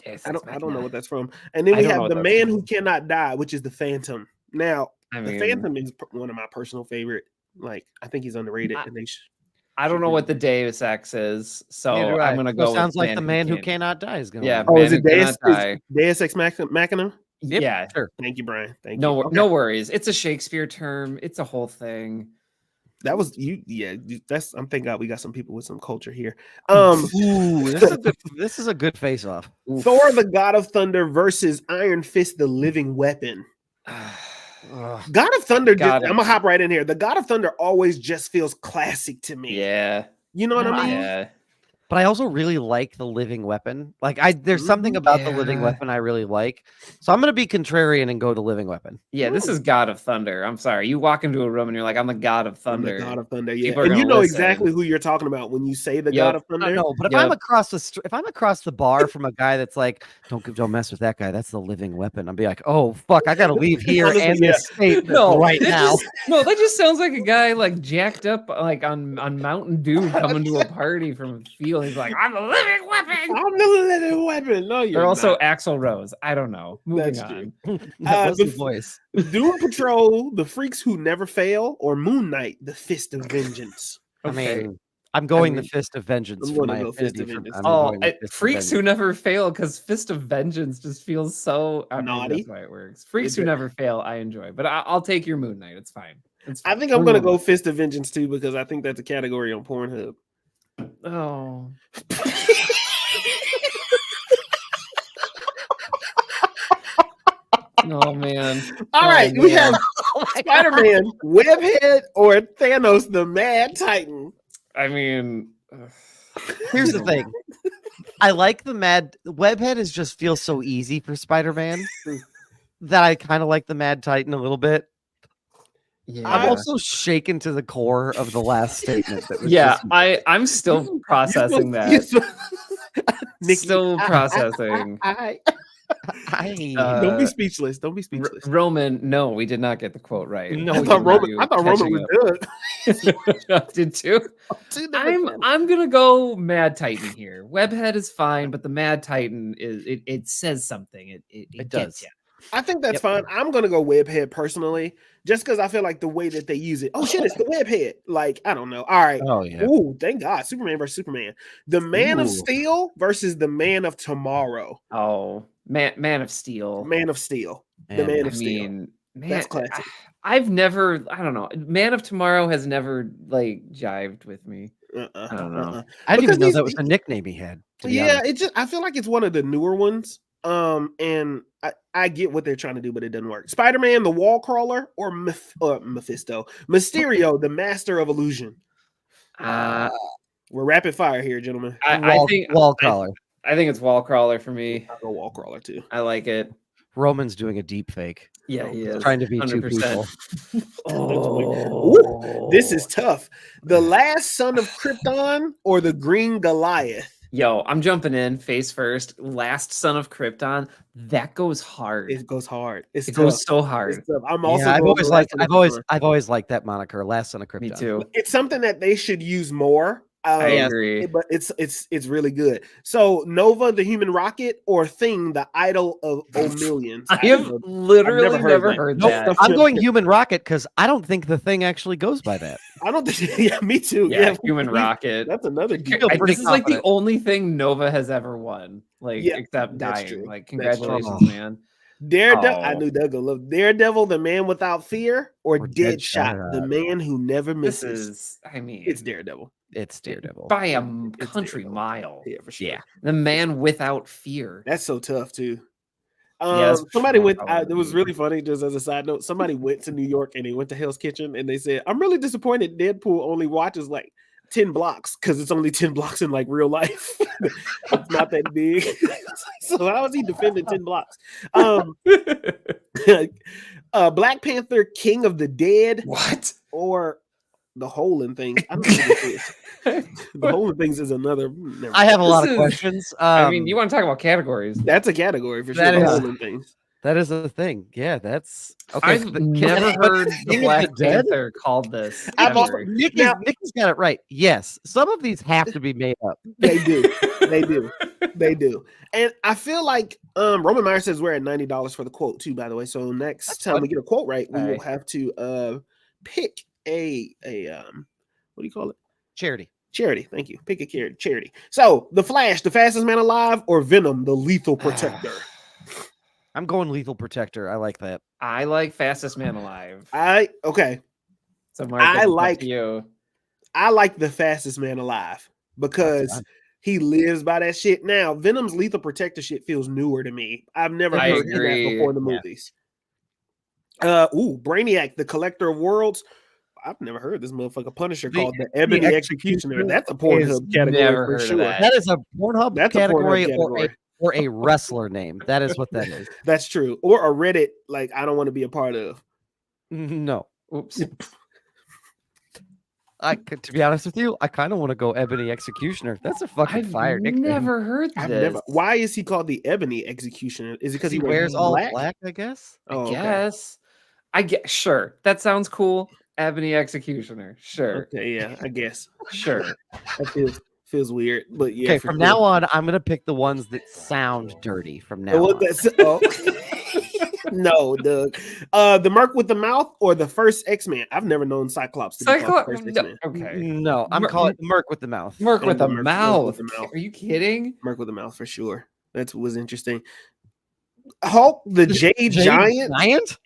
Yes, I that's don't know Machina. what that's from. And then I we don't know have what the that's man from. who cannot die, which is the Phantom. Now, I the mean, Phantom is one of my personal favorite. Like, I think he's underrated. I- And they I don't know what the Deus Ex is, so Neither do I. I'm gonna So go. it sounds with like the man who cannot die is gonna Yeah, win. Oh, Man is it Who Cannot Die. Deus Ex Machina? Yep, Yeah. sure. Thank you, Brian. Thank No, you. Okay. no worries. It's a Shakespeare term. It's a whole thing. That was you. Yeah, that's. I'm thank God we got some people with some culture here. Ooh, this is a good face off. Thor, the God of Thunder versus Iron Fist, the Living Weapon. God of Thunder. God of- I'm gonna hop right in here. The God of Thunder always just feels classic to me. Yeah. You know what I mean? Yeah. But I also really like the living weapon. Like there's something about the living Yeah. weapon I really like. So I'm gonna be contrarian and go the living weapon. Yeah, this is God of Thunder. I'm sorry. You walk into a room and you're like, I'm the God of I'm the Thunder. God of Thunder. Yeah, People are and you gonna know listen. exactly who you're talking about when you say the Yep. God of I Thunder. know, but if Yep. I'm across the bar from a guy that's like, don't mess with that guy. That's the living weapon. I'll be like, oh fuck, I gotta leave here Honestly, and yeah. this state No, right that now. that just sounds like a guy like jacked up like on Mountain Dew coming to a party from a field. He's like, I'm the living weapon. I'm the living weapon. No, you're Or also not. Axl Rose. I don't know. Moving That's on. true. That was the bef- voice. Doom Patrol, the Freaks Who Never Fail, or Moon Knight, the Fist of Vengeance. I Okay. mean, I'm going mean, the fist of vengeance I'm for gonna my go Fist affinity of for- Vengeance. I'm Oh, going the Fist of Freaks Who Vengeance. Never Fail, because Fist of Vengeance just feels so maybe Naughty. that's why it works. Freaks Is Who it? Never Fail, I enjoy, but I'll take your Moon Knight. It's fine. It's I fine. think I'm gonna go Fist of Vengeance too because I think that's a category on Pornhub. Oh, oh man. All Oh, right, we man. have Spider-Man, Webhead, or Thanos, the Mad Titan. I mean, Here's the thing. I like the Mad Webhead is just feels so easy for Spider-Man that I kind of like the Mad Titan a little bit. yeah. I'm also shaken to the core of the last statement. That was Yeah, just- I'm still processing that. Nikki, Still processing. don't be speechless. Don't be speechless. Roman, no, we did not get the quote right. No, I we thought did not. Roman was good. Did too. I'm gonna go Mad Titan here. Webhead is fine, but the Mad Titan is it says something. It does. gets you. I think that's Yep. fine. I'm gonna go Webhead personally, just because I feel like the way that they use it. Oh shit, it's the Webhead. Like I don't know. All right. Oh yeah. Ooh, thank God. Superman versus Superman. The Man of Ooh. Steel versus the Man of Tomorrow. Oh, Man of Steel. Man of Steel. The Man Man I of Steel. mean, man, That's classic. I've never. I don't know. Man of Tomorrow has never like jived with me. I don't know. I didn't Because even know he's- that was a nickname he had. To be Yeah, honest. it just I feel like it's one of the newer ones. And I get what they're trying to do, but it doesn't work. Spider-Man, the Wall Crawler, or Mephisto, Mysterio, the Master of Illusion. We're rapid fire here, gentlemen. I think wall crawler. I think it's Wall Crawler for me. I'll go Wall Crawler too. I like it. Roman's doing a deep fake. Yeah, he is Trying to be two 100%. people. Ooh, this is tough. The Last Son of Krypton or the Green Goliath? Yo, I'm jumping in face first. Last Son of Krypton. That goes hard. It goes hard. It goes so hard. It's tough. I'm also Yeah, going the Last Son of Krypton. I've always liked that moniker, Last Son of Krypton. Me too. It's something that they should use more. I agree. But it's really good. So Nova, the human rocket, or Thing, the idol of O'Millions. I have literally never that. heard Nope. that. I'm going Human Rocket because I don't think the thing actually goes by that. I don't think. Yeah, me too. Yeah, Human Rocket. That's another. feel pretty This is like the confident. only thing Nova has ever won, like Yeah, except that's dying. true. Like, That's true. congratulations, man. Daredevil. I Oh. knew Doug would love Daredevil, the man without fear, or Or Deadshot, the man who never This misses. is, I mean, It's Daredevil. It's Daredevil. by a It's country Daredevil. mile. Yeah, for sure. Yeah. The man without fear. That's so tough too. Yes, Somebody sure, went. It probably. was really funny. Just as a side note, somebody went to New York and they went to Hell's Kitchen and they said, "I'm really disappointed. Deadpool only watches like 10 blocks because it's only 10 blocks in like real life. It's not that big. So how is he defending 10 blocks?" Black Panther, King of the Dead, What? or the Hole in Things. I don't know what this is. The Hole in Things is another. Never I have a lot This of is- questions. I mean, you want to talk about categories? That's a category for sure. That The is- Hole in Things. that is a thing. Yeah, that's okay. I've never heard the King of Black the Dead? Panther called this. I've also- ever. Nikki's got it right. Yes, some of these have to be made up. They do. They do. They do. And I feel like Roman Meyer says we're at $90 for the quote too, by the way. So next That's time fun. we get a quote right, we will Alright. have to pick a what do you call it? Charity. Charity. Thank you. Pick a charity. So the Flash, the fastest man alive, or Venom, the lethal protector? I'm going Lethal Protector. I like that. I like Fastest Man Alive. Okay. So Mark, I it's up like- to you. I like the fastest man alive because fun. he lives by that shit. Now, Venom's lethal protector shit feels newer to me. I've never I heard of that agree. before in the Yeah. movies. Brainiac, the collector of worlds. I've never heard this motherfucker Punisher The called the Ebony Executioner. That's a Pornhub category never for heard of sure. that. That is a Pornhub That's a Pornhub category, category. or a wrestler name. That is what that is. That's true. Or a Reddit, like I don't want to be a part of. No. Oops. To be honest with you, I kind of want to go Ebony Executioner. That's a fucking I've fire nickname. never heard I've this. never. Why is he called the Ebony Executioner? Is it because He wears all black, I guess. Oh, okay. Guess. I get sure. That sounds cool. Ebony Executioner. Sure. Okay, yeah, I guess Sure. that feels weird, but yeah. Okay, for from sure. now on, I'm gonna pick the ones that sound dirty. From now Well, on, that's, no, Doug. The Merc with the Mouth or the first X-Man? I've never known Cyclops to be called Cyclops. the first No, X-Man. okay. no, I'm Mer- calling Merc with the mouth. Merc with a Merc mouth. with the mouth. Are you kidding? Merc with the Mouth for sure. That was interesting. Hulk, the Jade Giant Giant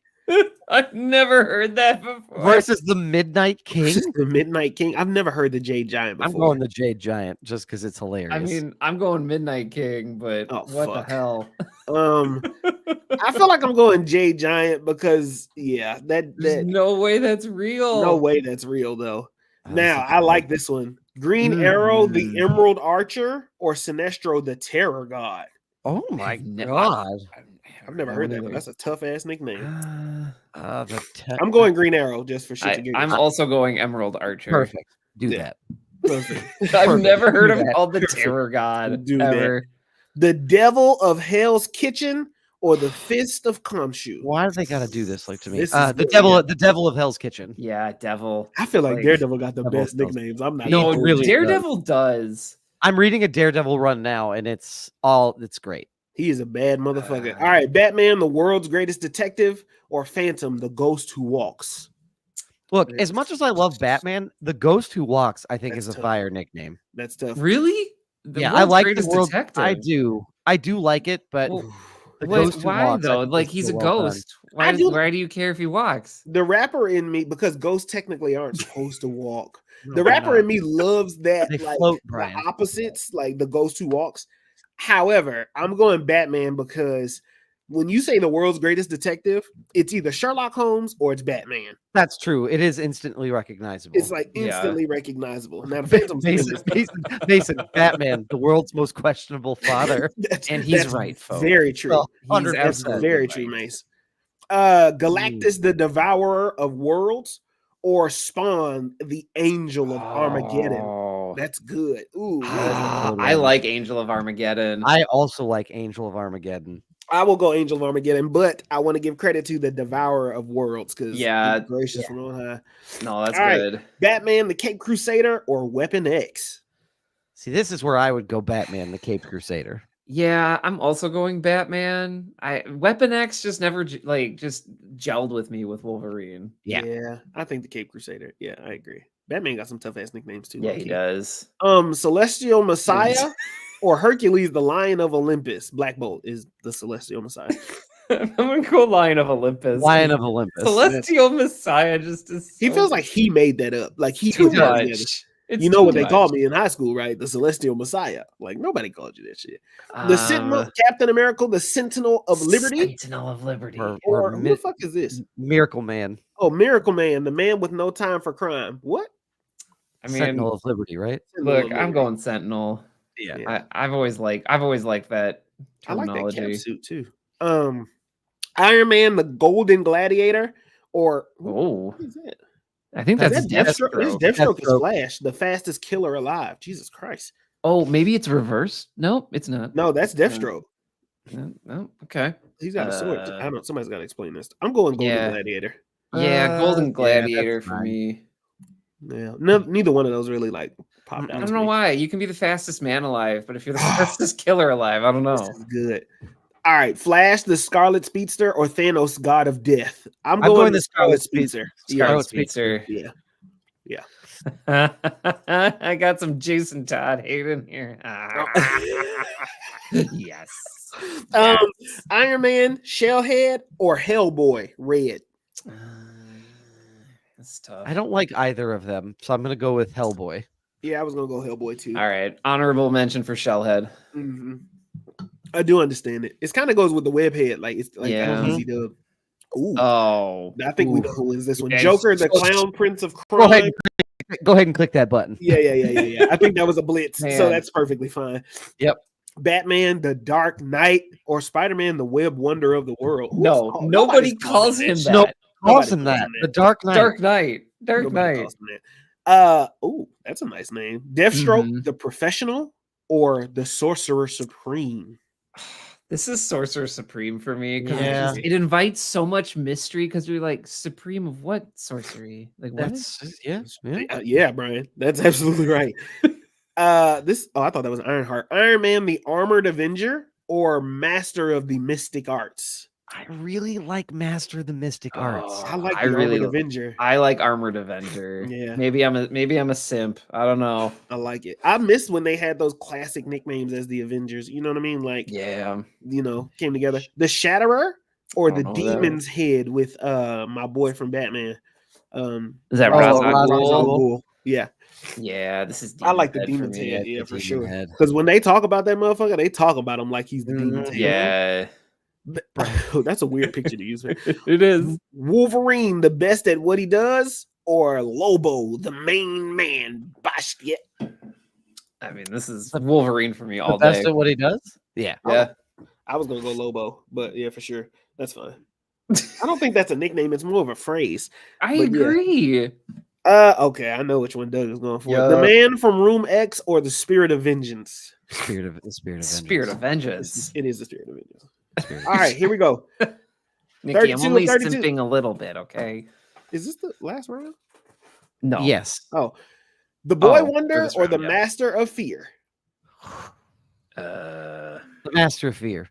I've never heard that before. versus the Midnight King. the Midnight King. I've never heard the Jade Giant before. I'm going the Jade Giant just because it's hilarious. I mean, I'm going Midnight King, but Oh, what fuck. the hell? I feel like I'm going Jade Giant because yeah, There's that no way that's real. no way that's real though. Oh, this Now is I good. like this one. Green Arrow, the Mm. Emerald Archer, or Sinestro, the Terror God. Oh my I've ne- god. I've never heard that, but that's a tough ass nickname. I'm going Green Arrow just for shit to get. I'm also going Emerald Archer. perfect. Do Yeah. that. Perfect. I've never heard Do of him that. called the Perfect. Terror God Do that. ever. The Devil of Hell's Kitchen or the Fist of Khonshu. Why do they gotta do this like to me? This is The good, devil, yeah. the devil of Hell's Kitchen. Yeah, Devil. I feel like Like, Daredevil got the Devil best Hell's- nicknames. I'm not. No, even really bullshitting. Daredevil does. I'm reading a Daredevil run now, and it's great. He is a bad motherfucker. All right, Batman, the world's greatest detective, or Phantom, the ghost who walks. Look, as much as I love Batman, the Ghost Who Walks, I think, That's is a tough. fire nickname. That's tough. Really? The Yeah, I world's like greatest the world. detective. I do like it, but Well, the Wait, Ghost Who why Walks, I though? think, Like is he's a so well done. ghost. Why do- do you care if he walks? The rapper in me, because ghosts technically aren't supposed to walk. No, The they're rapper not. in me loves that, They like float, the Brian. opposites, like the ghost who walks. However, I'm going Batman because when you say the world's greatest detective, it's either Sherlock Holmes or it's Batman. That's true. It is instantly recognizable. It's like Yeah. instantly recognizable. Now, the Phantom's Mason, Batman, the world's most questionable father. And he's that's right, folks. Very true. Well, He's 100%. That's absolutely very right. true, Mace. Galactus, the Devourer of Worlds, or Spawn, the Angel of Armageddon. Oh. That's good. Ooh, I like Angel of Armageddon. I also like Angel of Armageddon. I will go Angel of Armageddon, but I want to give credit to the Devourer of Worlds because Yeah, gracious from on high. No, that's All right. good. Batman, the Cape Crusader, or Weapon X. See, this is where I would go Batman, the Cape Crusader. Yeah, I'm also going Batman. Weapon X just never just gelled with me with Wolverine. Yeah. I think the Cape Crusader. Yeah, I agree. Batman got some tough ass nicknames too. Yeah, low he key. does. Celestial Messiah or Hercules, the Lion of Olympus. Black Bolt is the Celestial Messiah. I'm gonna go Lion of Olympus. Lion of Olympus. Celestial Messiah just is He so feels like he made that up. Like he too put that together. much. It's You know too what they much. called me in high school, right? The Celestial Messiah. Like nobody called you that shit. The Sentinel, Uh, Captain America, the Sentinel of Liberty. Sentinel of Liberty. Or who the fuck is this? Miracle Man. Oh, Miracle Man, the man with no time for crime. What? I mean, Sentinel of Liberty, right? Sentinel look, of I'm Liberty. going Sentinel. Yeah. I've always liked that I like that cap terminology. suit too. Iron Man, the Golden Gladiator, or Oh, what is that? I think Is that's that Deathstroke? This Deathstroke. Deathstroke is Deathstroke. Flash, the fastest killer alive. Jesus Christ. Oh, maybe it's reversed. Nope, it's not. No, that's Deathstroke. No, okay. He's got a sword. Uh, I don't know. Somebody's got to explain this. I'm going Golden yeah. Gladiator. Yeah, Golden Yeah, Gladiator that's for fine. me. Yeah, no, neither one of those really like popped I out. don't to know me. why. You can be the fastest man alive, but if you're the fastest killer alive, I don't This know. is good. All right, Flash, the Scarlet Speedster, or Thanos, God of Death. I'm going the Scarlet Speedster. Scarlet Scarlet Speedster. Yeah. I got some Jason Todd hate in here. Yes. Um, Iron Man, Shellhead, or Hellboy, Red. That's tough. I don't like either of them, so I'm gonna go with Hellboy. Yeah, I was gonna go Hellboy too. All right. Honorable mention for Shellhead. Mhm. I do understand it. It kind of goes with the webhead, like it's like Yeah. easy to. Ooh, Oh. I think we know who wins this one. Yeah, Joker, the so- Clown Prince of Go ahead, Crime. go ahead and click that button. Yeah. I think that was a blitz, so Man. that's perfectly fine. Yep. Batman, the Dark Knight, or Spider-Man, the Web Wonder of the World. No, nobody calls him that. Nope. Nobody Awesome calls that. him The Dark Knight. Dark Knight. Dark Nobody Knight. calls him that. Oh, that's a nice name. Deathstroke, Mhm. the Professional, or the Sorcerer Supreme. This is Sorcerer Supreme for me because Yeah. it invites so much mystery because you're like, Supreme of what sorcery? Like, what? That's yeah. Yeah, Brian, that's absolutely right. I thought that was Ironheart. Iron Man, the Armored Avenger, or Master of the Mystic Arts. I really like Master of the Mystic Arts. Oh, I like I the really- Armored Avenger. I like Armored Avenger. Yeah. Maybe I'm a simp. I don't know. I like it. I missed when they had those classic nicknames as the Avengers. You know what I mean? Like, Yeah. came together. The Shatterer or I the don't know who that Demon's Head with my boy from Batman. Is that Oh, Ra's al Ra's al Ghul? Ghul. Yeah, Yeah, this is I like the Head for Demon's me. Head. The Yeah, for Demon sure. Head. Because when they talk about that motherfucker, they talk about him like he's the Demon's Head. Yeah. That's a weird picture to use. Man. It is. Wolverine, the best at what he does, or Lobo, the main man. Bosh, yeah. I mean, this is Wolverine for me The all best day. at what he does. Yeah. Yeah. I was gonna go Lobo, but yeah, for sure. That's fine. I don't think that's a nickname, it's more of a phrase. I But yeah. agree. Okay, I know which one Doug is going for. The Yeah. Man from Room X or the Spirit of Vengeance. Spirit of Vengeance. Spirit of Vengeance. It is the Spirit of Vengeance. Spirit of All right, here we go. Nikki, I'm 32, only 32. simping a little bit, okay? Is this the last round? No. Yes. Oh, the Boy Oh, for Wonder this or round, the yeah. Master of Fear? Uh, The Master of Fear.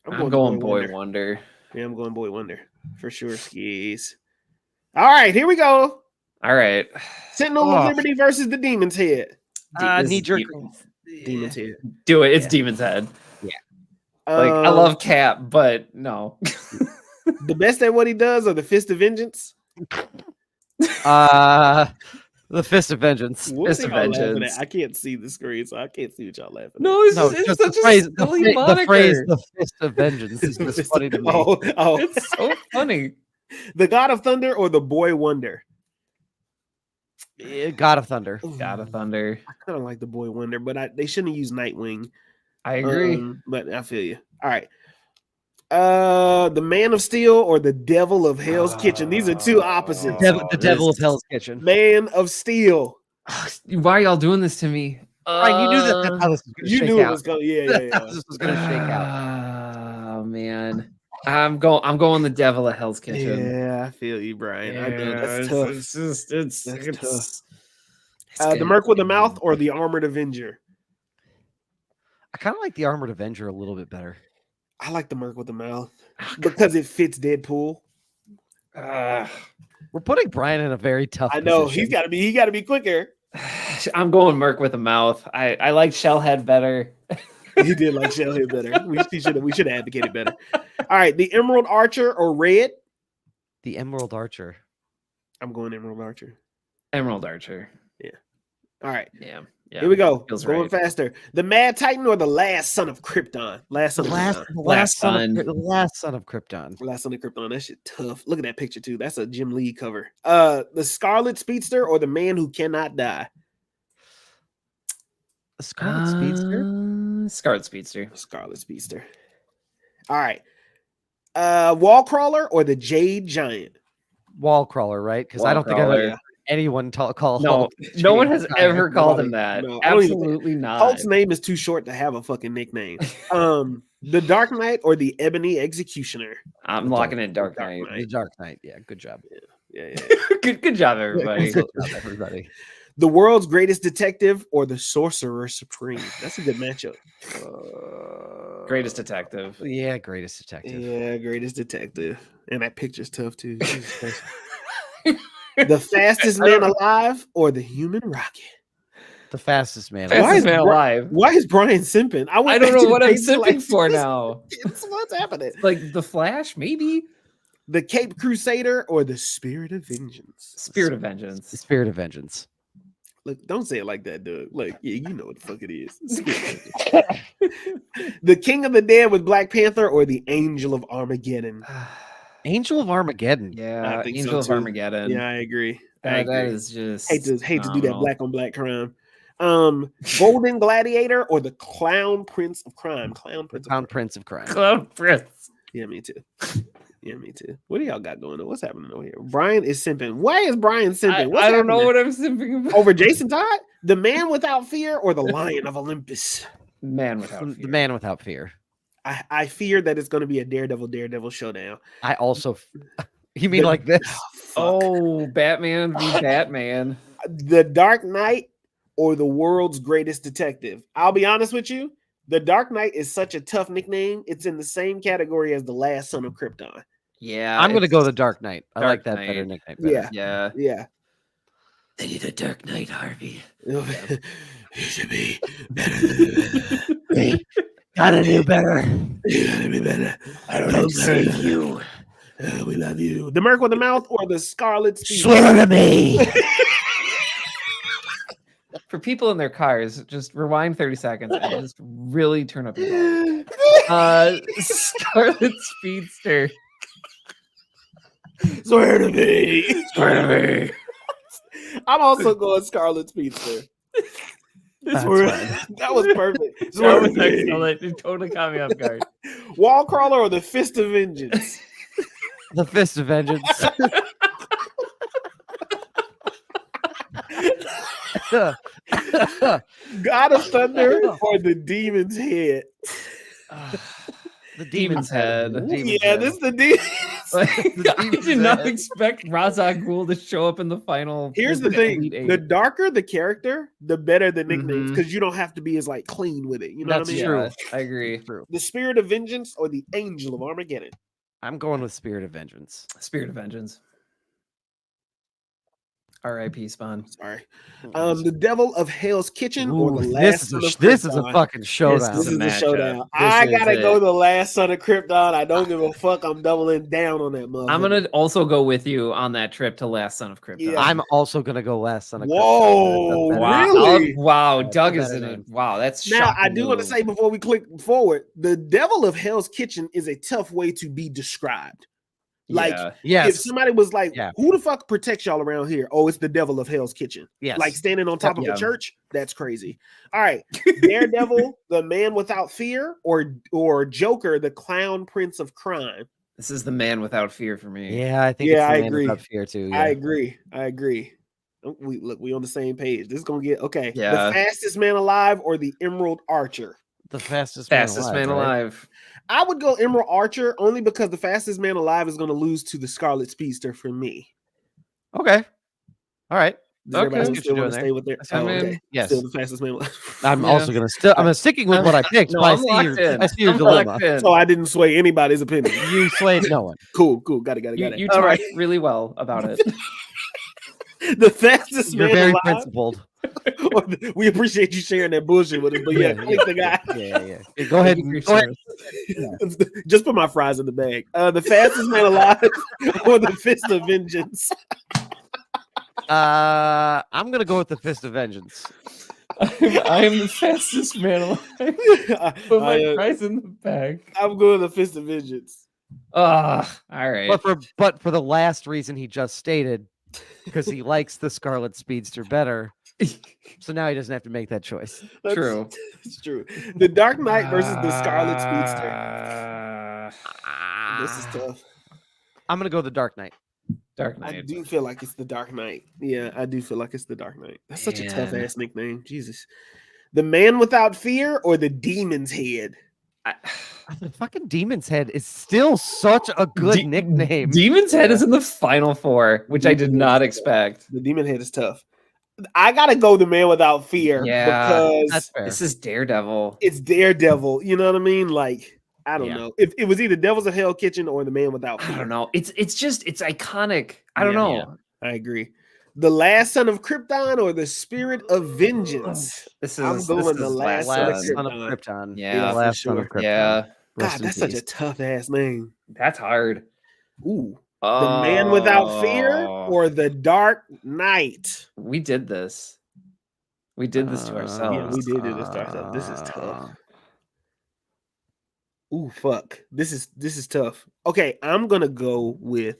I'm going Boy Wonder. Yeah, I'm going Boy Wonder for sure. Skis. All right, here we go. All right. Sentinel Oh. of Liberty versus the Demon's Head. This is knee jerk. Demon's Head. Do it. It's Yeah. Demon's Head. Like, I Um, love Cap, but no. the best at what he does or the Fist of Vengeance. The Fist of Vengeance. What Fist are of y'all laughing Vengeance. at? I can't see the screen, so I can't see what y'all laughing at. No, it's, No, it's just such the a phrase. silly The moniker. phrase. The Fist of Vengeance is just funny to me. Oh. It's so funny. The God of Thunder or the Boy Wonder? God of Thunder. God of Thunder. I kind of like the Boy Wonder, but they shouldn't use Nightwing. I agree. But I feel you. All right. The Man of Steel or the Devil of Hell's Kitchen? These are two opposites. The Devil of Hell's Kitchen. Man of Steel. Why are y'all doing this to me? Ryan, you knew that. That's how this was going to You shake knew it out. was going. Yeah. That's how this was going to shake out. Oh man, I'm going the Devil of Hell's Kitchen. Yeah, I feel you, Brian. I know that's tough. It's just it's That's tough. The Merc with the Mouth or the Armored Avenger? I kind of like the Armored Avenger a little bit better. I like the Merc with the Mouth because it fits Deadpool. We're putting Brian in a very tough. I know position. he got to be quicker. I'm going Merc with a mouth. I like Shellhead better. He did like Shellhead better. We should have advocated better. All right, the Emerald Archer or Red? The Emerald Archer. I'm going Emerald Archer. Emerald Archer. All right. Yeah. Here we go. Feels Going right. faster. The Mad Titan or the last son of Krypton? Last The son of last, Krypton. the Last last son, son. of, the last son of Krypton. Last son of Krypton. That shit tough. Look at that picture too. That's a Jim Lee cover. The Scarlet Speedster or the Man Who Cannot Die? The Scarlet Speedster. Scarlet Speedster. Scarlet Speedster. All right. Wall Crawler or the Jade Giant? Wall crawler, right? Because I don't think I've Wallcrawler. heard anyone call. No, Hulk no one Jade has Giant. ever called him Nobody. that. No, I don't even think- Absolutely not. Hulk's name is too short to have a fucking nickname. The Dark Knight or the Ebony Executioner? I'm locking in Dark Knight. The Dark Knight. Yeah, good job. Yeah. Good job, everybody. Good job, everybody. The World's Greatest Detective or the Sorcerer Supreme? That's a good matchup. Greatest detective. Yeah, greatest detective. Yeah, Greatest Detective. And that picture's tough too. Jesus Christ. The Fastest Man Alive or the Human Rocket? The fastest man. Why Fastest is man Bri- alive. Why is Brian simping? I went don't back know to what the I'm page, simping for now. What's happening? Like the Flash, maybe. The Cape Crusader or the Spirit of Vengeance? Spirit of Vengeance. The Spirit of Vengeance. Look, don't say it like that, Doug. Like, yeah, you know what the fuck it is. Spirit of Vengeance. The King of the Dead with Black Panther or the Angel of Armageddon? Angel of Armageddon. Yeah, I think so, Angel of too. Armageddon. Yeah, I agree. I That agree. is just hate to do that phenomenal. black on black crime. Golden Gladiator or the Clown Prince of Crime? Clown Prince of Crown Crime. Prince of Crime. Clown Prince. Yeah, me too. Yeah, me too. What do y'all got going on? What's happening over here? Brian is simping. Why is Brian simping? What's I don't know happening? what I'm simping about. Over Jason Todd, the Man Without Fear or the Lion of Olympus? Man without fear. The Man Without Fear. I fear that it's going to be a Daredevil showdown. I also. You mean like this? Fuck. Oh, Batman v Batman. The Dark Knight or the World's Greatest Detective? I'll be honest with you. The Dark Knight is such a tough nickname. It's in the same category as the last son of Krypton. Yeah, I'm going to it's go the Dark Knight. I Dark like that better Knight. nickname. Better. Yeah. Yeah. Yeah. I need a Dark Knight, Harvey. You should be better. Gotta do better. You gotta be better. I don't have to save you. We love you. The Merc with the Mouth or the Scarlet Speedster? Swear to me. For people in their cars, just rewind 30 seconds and just really turn up your volume. Scarlet Speedster. Swear to me. Swear to me. I'm also going Scarlet Speedster. That's Swear- fine. that was perfect. That Swear was to me. excellent. It totally caught me off guard. Wall Crawler or the Fist of Vengeance? The Fist of Vengeance. God of Thunder or the Demon's Head? The Demon's Head. Demon's Yeah, Head. this is the demon. Like, I Demon's did not Head. expect Ra's al Ghul to show up in the final. Here's the Elite thing: Eight. the darker the character, the better the nicknames, Mhm. because you don't have to be as like clean with it. You know That's what I mean? true. Yeah, I agree. True. The Spirit of Vengeance or the Angel of Armageddon? I'm going with Spirit of Vengeance. Spirit of Vengeance. R.I.P. Spawn. Sorry. The Devil of Hell's Kitchen or Ooh, the Last this is Son a of this is a Krypton? fucking showdown. This a is the matchup. showdown. This I is gotta go it. the Last Son of Krypton. I don't give a fuck. I'm doubling down on that motherfucker. I'm gonna also go with you on that trip to Last Son of Krypton. Yeah. I'm also gonna go Last Son of Whoa, Krypton. Wow! Really? Wow! That's Doug better is in than- it. Wow, that's Now, I shocking do want to move. say before we click forward, the Devil of Hell's Kitchen is a tough way to be described. Like, Yeah. if Yes. somebody was like, Yeah. who the fuck protects y'all around here? Oh, it's the Devil of Hell's Kitchen. Yes. Like standing on top of Yeah. a church. That's crazy. All right. Daredevil, the Man Without Fear, or Joker, the Clown Prince of Crime. This is the Man Without Fear for me. Yeah, I think Yeah, it's the I Man agree. Without Fear too. I Yeah. agree. Oh, we on the same page. This is gonna get okay. Yeah. The Fastest Man Alive or the Emerald Archer? The fastest Fastest man Man alive. right? alive. I would go Emerald Archer only because the Fastest Man Alive is going to lose to the Scarlet Speedster for me. Okay. All right. Does Okay. everybody I see what still you're want to doing stay with their? I mean, okay. yes. Still the Fastest Man Alive. I'm Yeah. also gonna I'm sticking with what I picked. No, but I'm locked in. I see your I'm dilemma. locked in. So I didn't sway anybody's opinion. You slayed no one. Cool. Got it. You All talked right. really well about it. The Fastest You're Man very Alive. principled. We appreciate you sharing that bullshit with us. But yeah, click the guy. Yeah. Go ahead. Thank you And, for go ahead. service. Just put my fries in the bag. The Fastest Man Alive or the Fist of Vengeance. I'm gonna go with the Fist of Vengeance. I am the fastest man alive. Put my prize in the bag. I'm going to Fist of Vengeance. All right. But for the last reason he just stated, because he likes the Scarlet Speedster better. So now he doesn't have to make that choice. True. It's true. The Dark Knight versus the Scarlet Speedster. This is tough. I'm gonna go the Dark Knight. Dark I Knight. do feel like it's the Dark Knight. Yeah, I do feel like it's the Dark Knight. That's such a tough ass nickname. Jesus. The Man Without Fear or the Demon's Head? The fucking Demon's Head is still such a good nickname. Demon's Head is in the final four, which I did not expect. The Demon Head is tough. I gotta go the Man Without Fear because that's fair. This is Daredevil. it's Daredevil. You know what I mean? Like, I don't Yeah. know. If it was either Devils of Hell Kitchen or the Man Without I Fear. don't know. It's iconic. I don't know. Yeah. I agree. The Last Son of Krypton or the Spirit of Vengeance? I'm going the Last Son of Son of Krypton. Krypton. Yeah, for Last Son of sure. Krypton. Yeah. Rest God, in that's such a peace. tough ass name. That's hard. Ooh. The Man Without Fear or the Dark Knight? We did this. We did this to ourselves. Yeah, we did do this to ourselves. This is tough. Ooh, fuck. This is tough. Okay, I'm gonna go with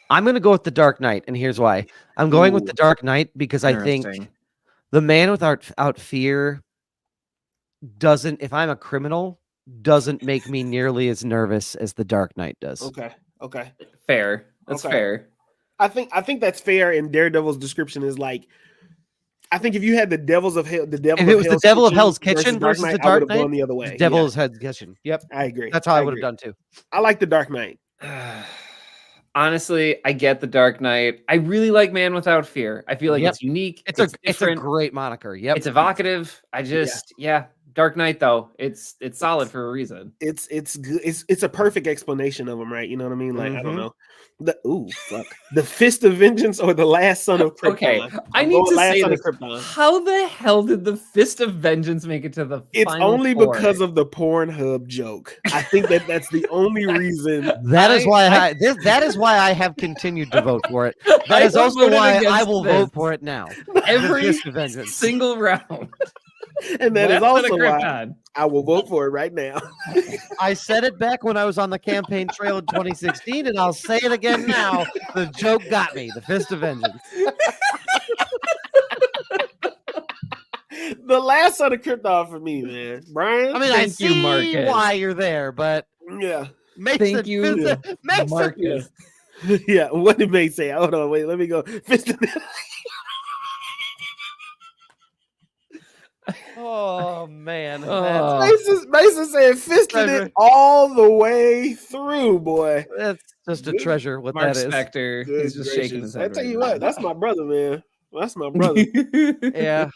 the Dark Knight, and here's why. I'm going with the Dark Knight because I think Interesting. the Man Without Fear doesn't, if I'm a criminal, doesn't make me nearly as nervous as the Dark Knight does. Okay. Fair. That's Okay. fair. I think that's fair. And Daredevil's description is like, I think if you had the Devils of Hell, If it was the Devil of Hell's Kitchen versus the I Dark would have Knight, gone the other way. the Devil's Head Kitchen. Yep, I agree. that's how I would agree. have done too. I like the Dark Knight. Honestly, I get the Dark Knight. I really like Man Without Fear. I feel like it's unique. It's a different. great moniker. Yep, It's evocative. I just Dark Knight though. It's solid for a reason. It's good. It's a perfect explanation of them, right? You know what I mean? Like I don't know. The Fist of Vengeance or the Last Son of Krypton? Okay, I need to say this. How the hell did the Fist of Vengeance make it to the It's final only four? because of the Pornhub joke. I think that's the only reason. That is why I have continued to vote for it. That is also why I will vote for it now. Every single round. And that is Last also Son of why Krypton. I will vote for it right now. I said it back when I was on the campaign trail in 2016, and I'll say it again now. The joke got me. The Fist of Vengeance. The Last Son of Krypton for me, man. Brian? I mean, I see Marcus. why you're there, but Yeah. Thank you, Marcus. Yeah, what did May say? Hold on, wait, let me go. Fist of Oh man. Mason said fisted it all the way through, boy. That's just a treasure. What Mark that is. Spector. Good He's just shaking his I head. tell right you now. what, that's my brother, man. That's my brother. Yeah.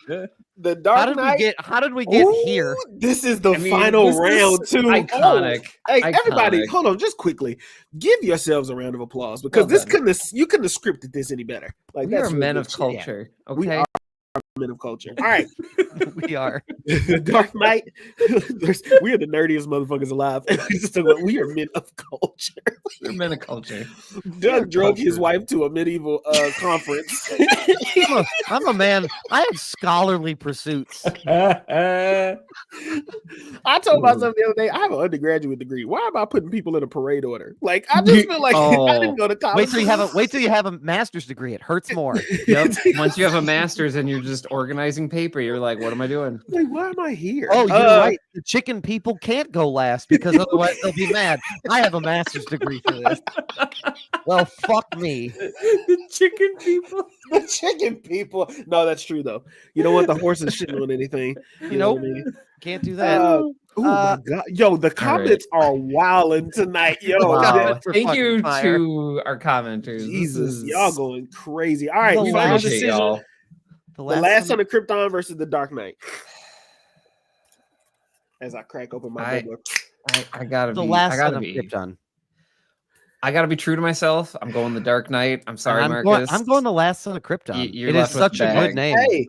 The Dark Knight. How did we get here? This is the final round, too. Iconic. Hey, Iconic. everybody, hold on, just quickly. Give yourselves a round of applause because Well done. you couldn't have scripted this any better. Like We are that's men really of good shit. culture. We Okay. are men of culture. All right. We are. The Dark Knight. We are the nerdiest motherfuckers alive. We are men of culture. We're men of culture. Doug drove his wife to a medieval conference. I'm a man. I have scholarly pursuits. I told myself the other day, I have an undergraduate degree. Why am I putting people in a parade order? Like I just feel like I didn't go to college. Wait till you have a master's degree. It hurts more. Yep. Once you have a master's and you're just organizing paper, you're like, what am I doing? Like, why am I here? Oh, you're right. The chicken people can't go last because otherwise they'll be mad. I have a master's degree for this. Well, fuck me. The chicken people. The chicken people. No, that's true though. You don't want the horses shitting on anything. You know what I mean? Can't do that. Oh my god, yo, the comments are wilding tonight, yo. Wow. Thank you to our commenters. Jesus, y'all going crazy. All right, The final last- decision. Y'all. The Last Son of Krypton versus the Dark Knight. As I crack open my book. I gotta The be. Last I Son gotta of be. Krypton. I gotta be true to myself. I'm going the Dark Knight. I'm sorry, I'm Marcus. going the Last Son of Krypton. You're It is left with such the a bag. good name. Hey,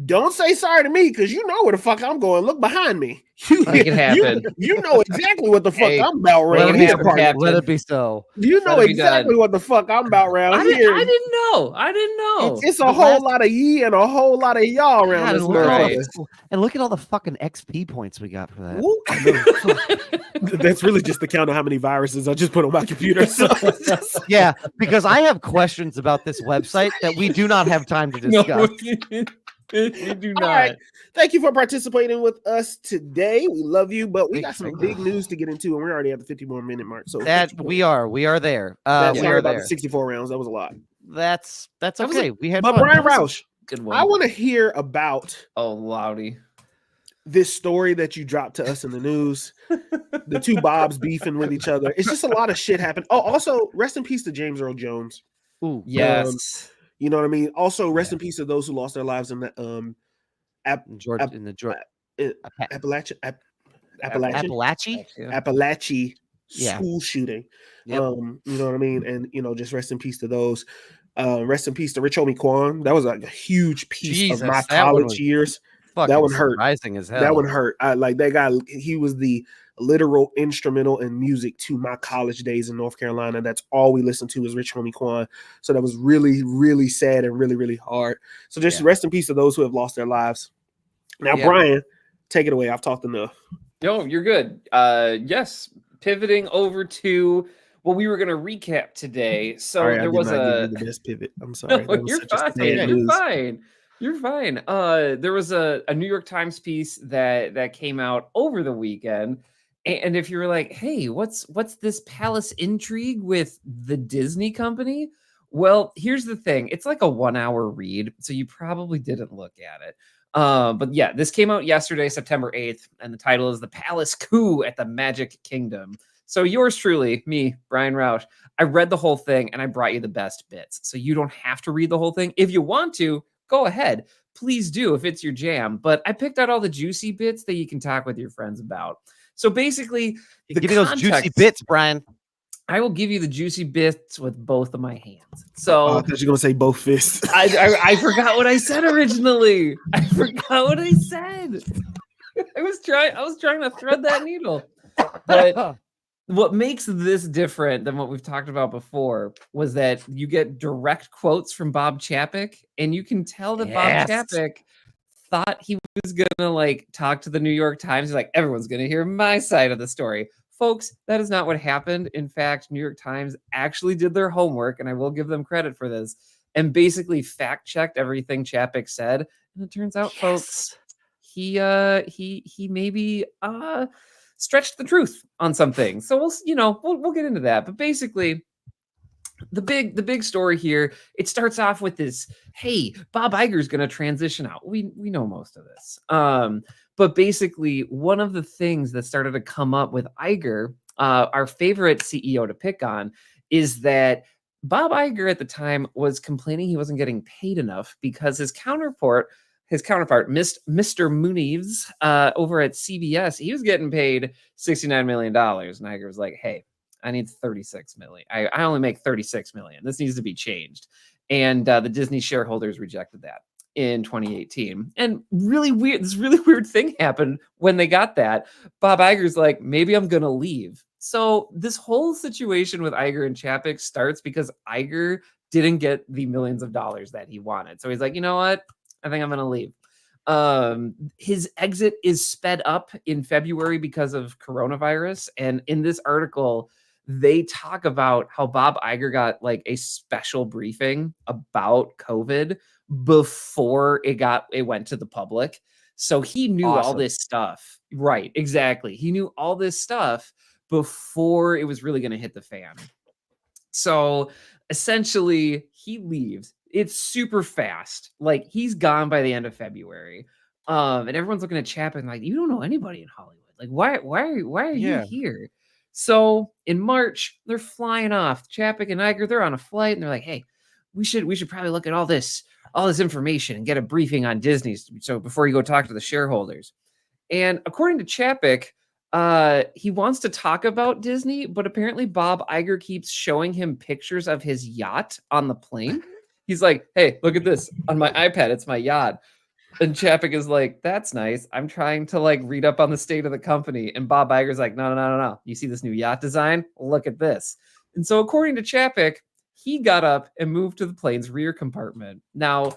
don't say sorry to me because you know where the fuck I'm going. Look behind me. You, Make it happen. You know exactly what the fuck Hey, I'm about let around it here. happen, Captain. Let it be so. You know Let it be exactly done. what the fuck I'm about around I here. didn't know. I didn't know. It's a The whole last- lot of ye and a whole lot of y'all around God, this and, look at all motherfucker. and look at all the fucking XP points we got for that. Woo. That's really just the count of how many viruses I just put on my computer. So Yeah, because I have questions about this website that we do not have time to No, discuss. you do All not. right. Thank you for participating with us today. We love you, but we got some Thank big news to get into, and we're already at the 50 more minute mark. So That we are there. That's We sorry are about there. the 64 rounds. That was a lot. That's That was okay. We had But fun. Brian Roush, Good one. I want to hear about Oh, Loudy. this story that you dropped to us in the news. The two Bobs beefing with each other. It's just a lot of shit happened. Oh, also, rest in peace to James Earl Jones. Ooh, Yes. You know what I mean? Also, rest in peace to those who lost their lives in the in the Appalachia Yeah. school shooting. Yep. You know what I mean? And just rest in peace to those. Rest in peace to Rich Homie Quan. That was like a huge piece of my college years. That one hurt. Surprising as hell. That one hurt. Like that guy, he was the literal instrumental in music to my college days in North Carolina. That's all we listened to is Rich Homie Quan. So that was really, really sad and really, really hard. So just rest in peace to those who have lost their lives. Now, Brian, take it away. I've talked enough. No, you're good. Yes, pivoting over to what we were going to recap today. So Sorry, there I did was not give a. you the best pivot. I'm sorry. No, you're fine. You're fine. You're fine. There was a New York Times piece that came out over the weekend. And if you were like, hey, what's this palace intrigue with the Disney company? Well, here's the thing. It's like a 1-hour read, so you probably didn't look at it. But yeah, this came out yesterday, September 8th, and the title is The Palace Coup at the Magic Kingdom. So yours truly, me, Brian Roush, I read the whole thing and I brought you the best bits. So you don't have to read the whole thing. If you want to, go ahead. Please do if it's your jam. But I picked out all the juicy bits that you can talk with your friends about. So basically, give me those juicy bits, Brian. I will give you the juicy bits with both of my hands. So I thought you were gonna say both fists. I forgot what I said originally. I forgot what I said. I was trying to thread that needle. But what makes this different than what we've talked about before was that you get direct quotes from Bob Chapek, and you can tell that Bob Chapek thought he was gonna like talk to the New York Times. He's like, everyone's gonna hear my side of the story. Folks, that is not what happened. In fact, New York Times actually did their homework, and I will give them credit for this, and basically fact-checked everything Chapek said. And it turns out, folks, he maybe stretched the truth on some things. So we'll get into that. But basically, the big story here, it starts off with this, hey, Bob Iger's going to transition out. We know most of this. But basically, one of the things that started to come up with Iger, our favorite CEO to pick on, is that Bob Iger at the time was complaining he wasn't getting paid enough because his counterpart, Mr. Muniz, over at CBS, he was getting paid $69 million. And Iger was like, hey, I need 36 million. I only make 36 million. This needs to be changed. And the Disney shareholders rejected that in 2018. And this really weird thing happened when they got that. Bob Iger's like, maybe I'm going to leave. So this whole situation with Iger and Chapek starts because Iger didn't get the millions of dollars that he wanted. So he's like, you know what? I think I'm going to leave. His exit is sped up in February because of coronavirus. And in this article, they talk about how Bob Iger got like a special briefing about COVID before it went to the public. So he knew all this stuff. Right, exactly. He knew all this stuff before it was really going to hit the fan. So essentially, he leaves. It's super fast. Like he's gone by the end of February. And everyone's looking at Chapek like, you don't know anybody in Hollywood. Like, why are you here? So in March, they're flying off. Chapek and Iger, they're on a flight, and they're like, hey, we should probably look at all this information and get a briefing on Disney. So before you go talk to the shareholders. And according to Chapek, he wants to talk about Disney, but apparently Bob Iger keeps showing him pictures of his yacht on the plane. He's like, hey, look at this on my iPad. It's my yacht. And Chapek is like, that's nice. I'm trying to like read up on the state of the company. And Bob Iger's like, no. You see this new yacht design? Look at this. And so according to Chapek, he got up and moved to the plane's rear compartment. Now,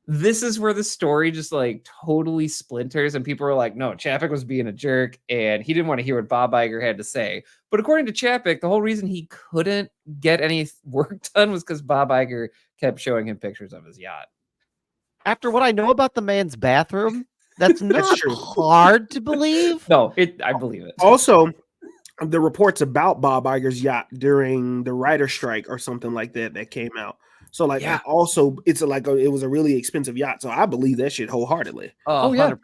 this is where the story just like totally splinters. And people are like, no, Chapek was being a jerk and he didn't want to hear what Bob Iger had to say. But according to Chapek, the whole reason he couldn't get any work done was because Bob Iger kept showing him pictures of his yacht. After what I know about the man's bathroom, that's not true. hard to believe. No, I believe it. Also, the reports about Bob Iger's yacht during the writer's strike or something like that came out. So like, Yeah. it was a really expensive yacht. So I believe that shit wholeheartedly. Oh, yeah. 100%.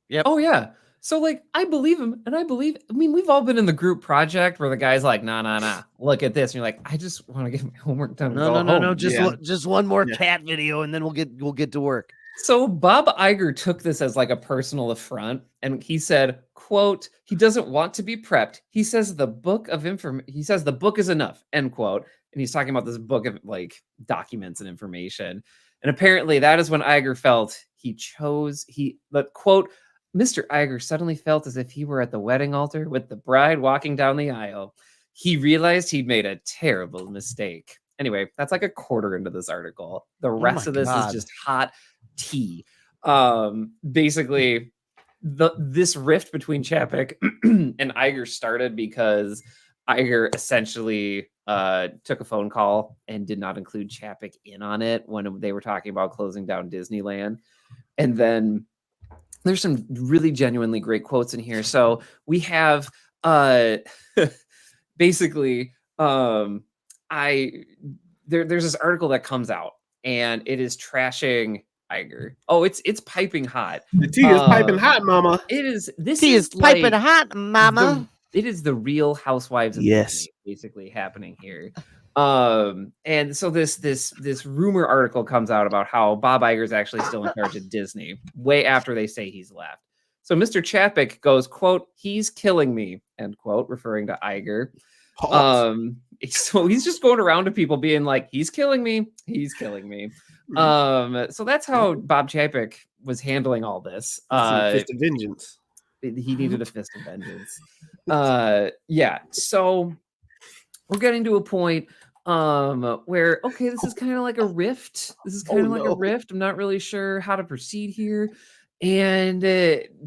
Yep. Oh yeah. So like I believe him, and I mean, we've all been in the group project where the guy's like, nah. Look at this. And you're like, I just want to get my homework done. No. Yeah. Just one more Yeah. cat video, and then we'll get to work. So Bob Iger took this as like a personal affront, and he said, quote, he doesn't want to be prepped. He says the book is enough, end quote. And he's talking about this book of like documents and information. And apparently that is when Iger felt quote, Mr. Iger suddenly felt as if he were at the wedding altar with the bride walking down the aisle. He realized he'd made a terrible mistake. Anyway, that's like a quarter into this article. The rest of this is just hot tea. Basically, this rift between Chapek and Iger started because Iger essentially took a phone call and did not include Chapek in on it when they were talking about closing down Disneyland. And then there's some really genuinely great quotes in here. So we have basically there's this article that comes out and it is trashing Iger. Oh, it's piping hot. The tea is piping hot, mama. It is. This Tea is like piping hot, mama. it is the Real Housewives of Yes. Disney basically happening here. And so this rumor article comes out about how Bob Iger is actually still in charge of Disney way after they say he's left. So Mr. Chapek goes, quote, he's killing me, end quote, referring to Iger. So he's just going around to people being like, he's killing me. So that's how Bob Chapek was handling all this. Fist of vengeance. He needed a fist of vengeance. Yeah. So we're getting to a point where, okay, this is kind of like a rift. A rift. I'm not really sure how to proceed here. And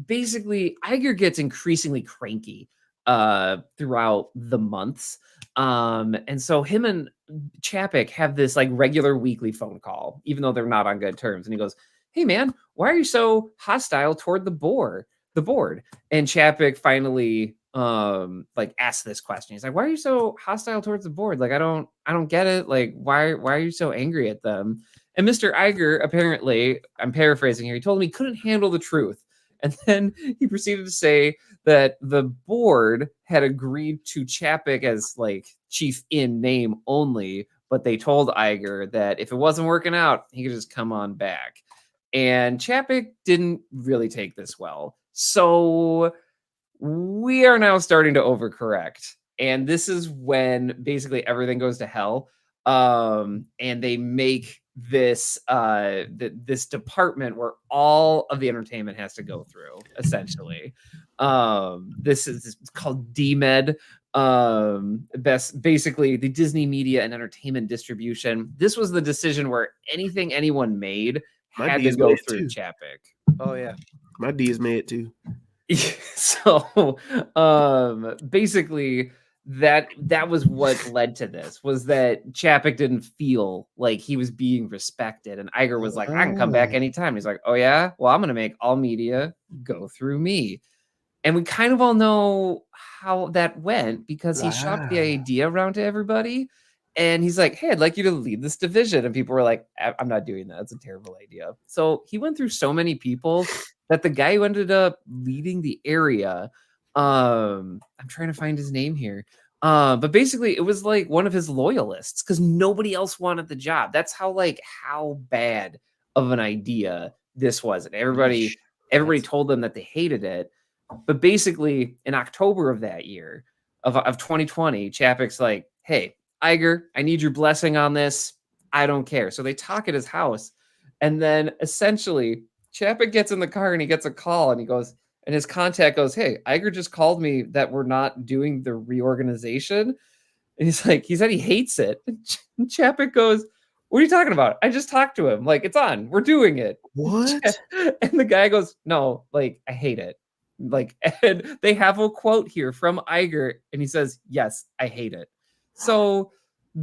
basically, Iger gets increasingly cranky throughout the months. And so him and Chapek have this like regular weekly phone call, even though they're not on good terms. And he goes, hey man, why are you so hostile toward the board? And Chapek finally like asked this question. He's like, why are you so hostile towards the board? Like, I don't get it. Like, why are you so angry at them? And Mr. Iger, apparently, I'm paraphrasing here, he told him he couldn't handle the truth. And then he proceeded to say that the board had agreed to Chapek as like chief in name only, but they told Iger that if it wasn't working out, he could just come on back. And Chapek didn't really take this well. So we are now starting to overcorrect. And this is when basically everything goes to hell. And they make this this department where all of the entertainment has to go through, essentially. This is called DMED. Basically the Disney Media and Entertainment Distribution. This was the decision where anything anyone made had to go through Chapek. Oh yeah. My D is mad too. So basically that was what led to this, was that Chapek didn't feel like he was being respected, and Iger was like, I can come back anytime. He's like, oh yeah, well, I'm gonna make all media go through me. And we kind of all know how that went because he shopped the idea around to everybody. And he's like, hey, I'd like you to lead this division. And people were like, I'm not doing that. It's a terrible idea. So he went through so many people that the guy who ended up leading the area, I'm trying to find his name here. But basically it was like one of his loyalists because nobody else wanted the job. That's how bad of an idea this was. And everybody told them that they hated it. But basically in October of that year of 2020, Chapek's like, hey, Iger, I need your blessing on this. I don't care. So they talk at his house. And then essentially Chapek gets in the car and he gets a call and he goes, and his contact goes, "Hey, Iger just called me that we're not doing the reorganization." And he's like, he said he hates it. And Chapek goes, "What are you talking about? I just talked to him. Like, it's on. We're doing it." What? And the guy goes, "No, like, I hate it." Like, and they have a quote here from Iger, and he says, "Yes, I hate it." So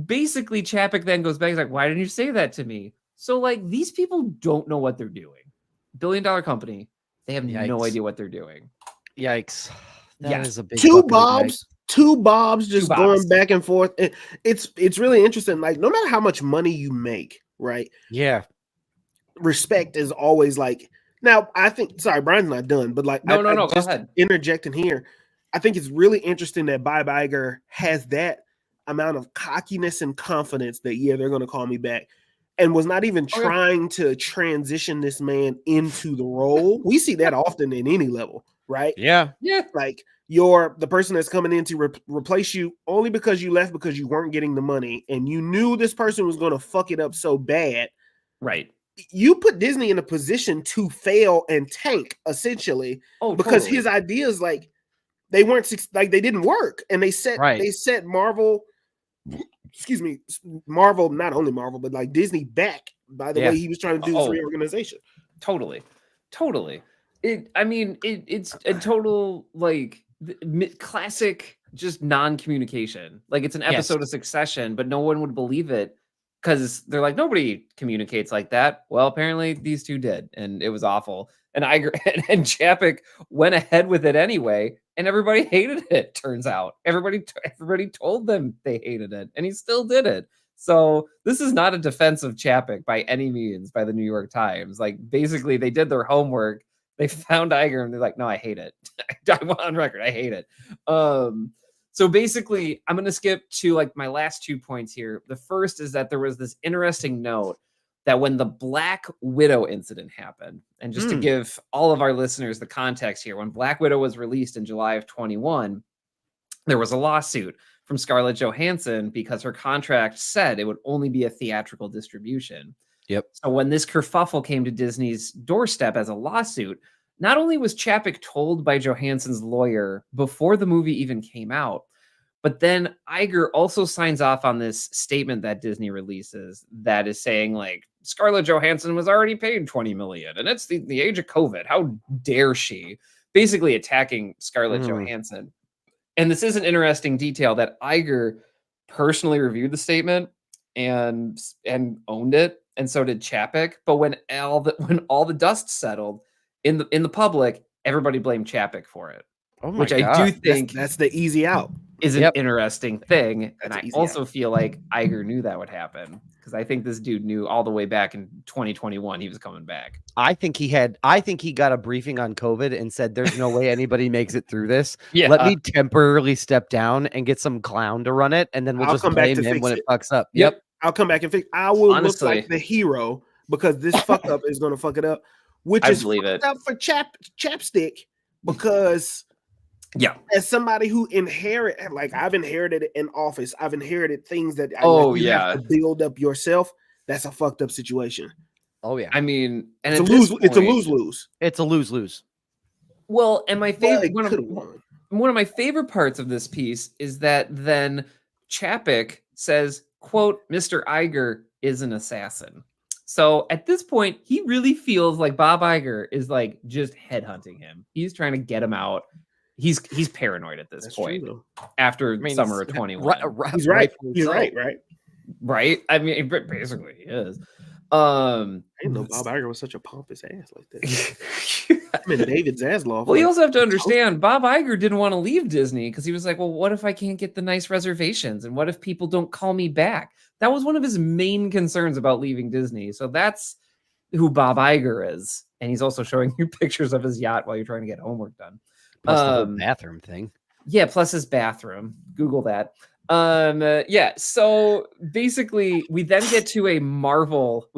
basically, Chapek then goes back. He's like, "Why didn't you say that to me?" So, like, these people don't know what they're doing. $1 billion company. They have no idea what they're doing. Yikes. That is a big two fucking Bobs, two Bobs just Two Bobs. going back and forth. It's really interesting. Like, no matter how much money you make, right? Yeah. Respect is always like. Now, I think. Sorry, Brian's not done, but like, No, go just ahead. Interjecting here. I think it's really interesting that Bob Iger has that amount of cockiness and confidence that they're going to call me back, and was not even trying to transition this man into the role. We see that often in any level, right? Yeah. Like, you're the person that's coming in to replace you only because you left because you weren't getting the money, and you knew this person was going to fuck it up so bad. Right. You put Disney in a position to fail and tank, essentially, because his ideas, like, they weren't, like, they didn't work, and they set Marvel, excuse me, Marvel, not only Marvel, but like Disney back by the way he was trying to do this reorganization. Totally. It's a total, like, classic, just non-communication. Like, it's an episode of Succession, but no one would believe it because they're like, nobody communicates like that. Well, apparently these two did, and it was awful. And Iger and Chapek went ahead with it anyway, and everybody hated it. Turns out everybody told them they hated it, and he still did it. So this is not a defense of Chapek by any means by the New York Times. Like, basically, they did their homework. They found Iger, and they're like, "No, I hate it. I want on record, I hate it." So basically, I'm going to skip to, like, my last 2 points here. The first is that there was this interesting note that when the Black Widow incident happened, and just to give all of our listeners the context here, when Black Widow was released in July of 21, there was a lawsuit from Scarlett Johansson because her contract said it would only be a theatrical distribution. Yep. So when this kerfuffle came to Disney's doorstep as a lawsuit, not only was Chapek told by Johansson's lawyer before the movie even came out, but then Iger also signs off on this statement that Disney releases that is saying, like, Scarlett Johansson was already paid $20 million, and it's the age of COVID. How dare she? Basically attacking Scarlett Johansson. And this is an interesting detail that Iger personally reviewed the statement and owned it, and so did Chapek. But when all the dust settled in the public, everybody blamed Chapek for it. Oh my which God. I do think that's the easy out. Is an interesting thing. That's and I also feel like Iger knew that would happen, because I think this dude knew all the way back in 2021 he was coming back. I think he got a briefing on COVID and said, "There's no way anybody makes it through this. Yeah. Let me temporarily step down and get some clown to run it, and then we'll just blame him when it fucks up." Yep. I'll come back and fix. I will Honestly. look like the hero because this fuck up is going to fuck it up, which I is believe fucked it. up for Chapstick, because as somebody who I've inherited an office, I've inherited things that you have to build up yourself. That's a fucked up situation. Oh yeah. I mean, and it's a lose-lose. It's a lose-lose. Well, and my favorite one of my favorite parts of this piece is that then Chapek says, quote, "Mr. Iger is an assassin." So at this point, he really feels like Bob Iger is like just headhunting him. He's trying to get him out. He's paranoid at this point after summer of 21. He's right. He's right. Right? I mean, basically he is. I didn't know Bob Iger was such a pompous ass like that. I'm in David Zaslav. Well, you also have to understand, Bob Iger didn't want to leave Disney because he was like, well, what if I can't get the nice reservations? And what if people don't call me back? That was one of his main concerns about leaving Disney. So that's who Bob Iger is. And he's also showing you pictures of his yacht while you're trying to get homework done. Plus the whole bathroom thing. Yeah, plus his bathroom. Google that. So basically we then get to a Marvel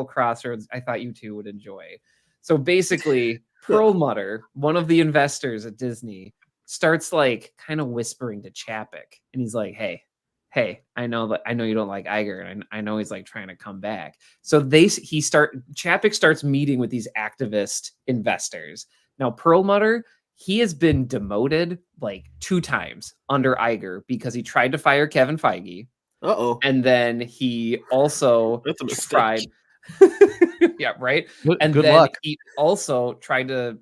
crossroads I thought you two would enjoy. So basically Perlmutter, one of the investors at Disney, starts like kind of whispering to Chapek, and he's like, hey, hey, I know you don't like Iger, and I know he's like trying to come back. So Chapek starts meeting with these activist investors. Now Perlmutter, he has been demoted like 2 times under Iger because he tried to fire Kevin Feige. Uh-oh. And then he also That's a mistake. tried. Yeah, right. And Good then luck. he also tried to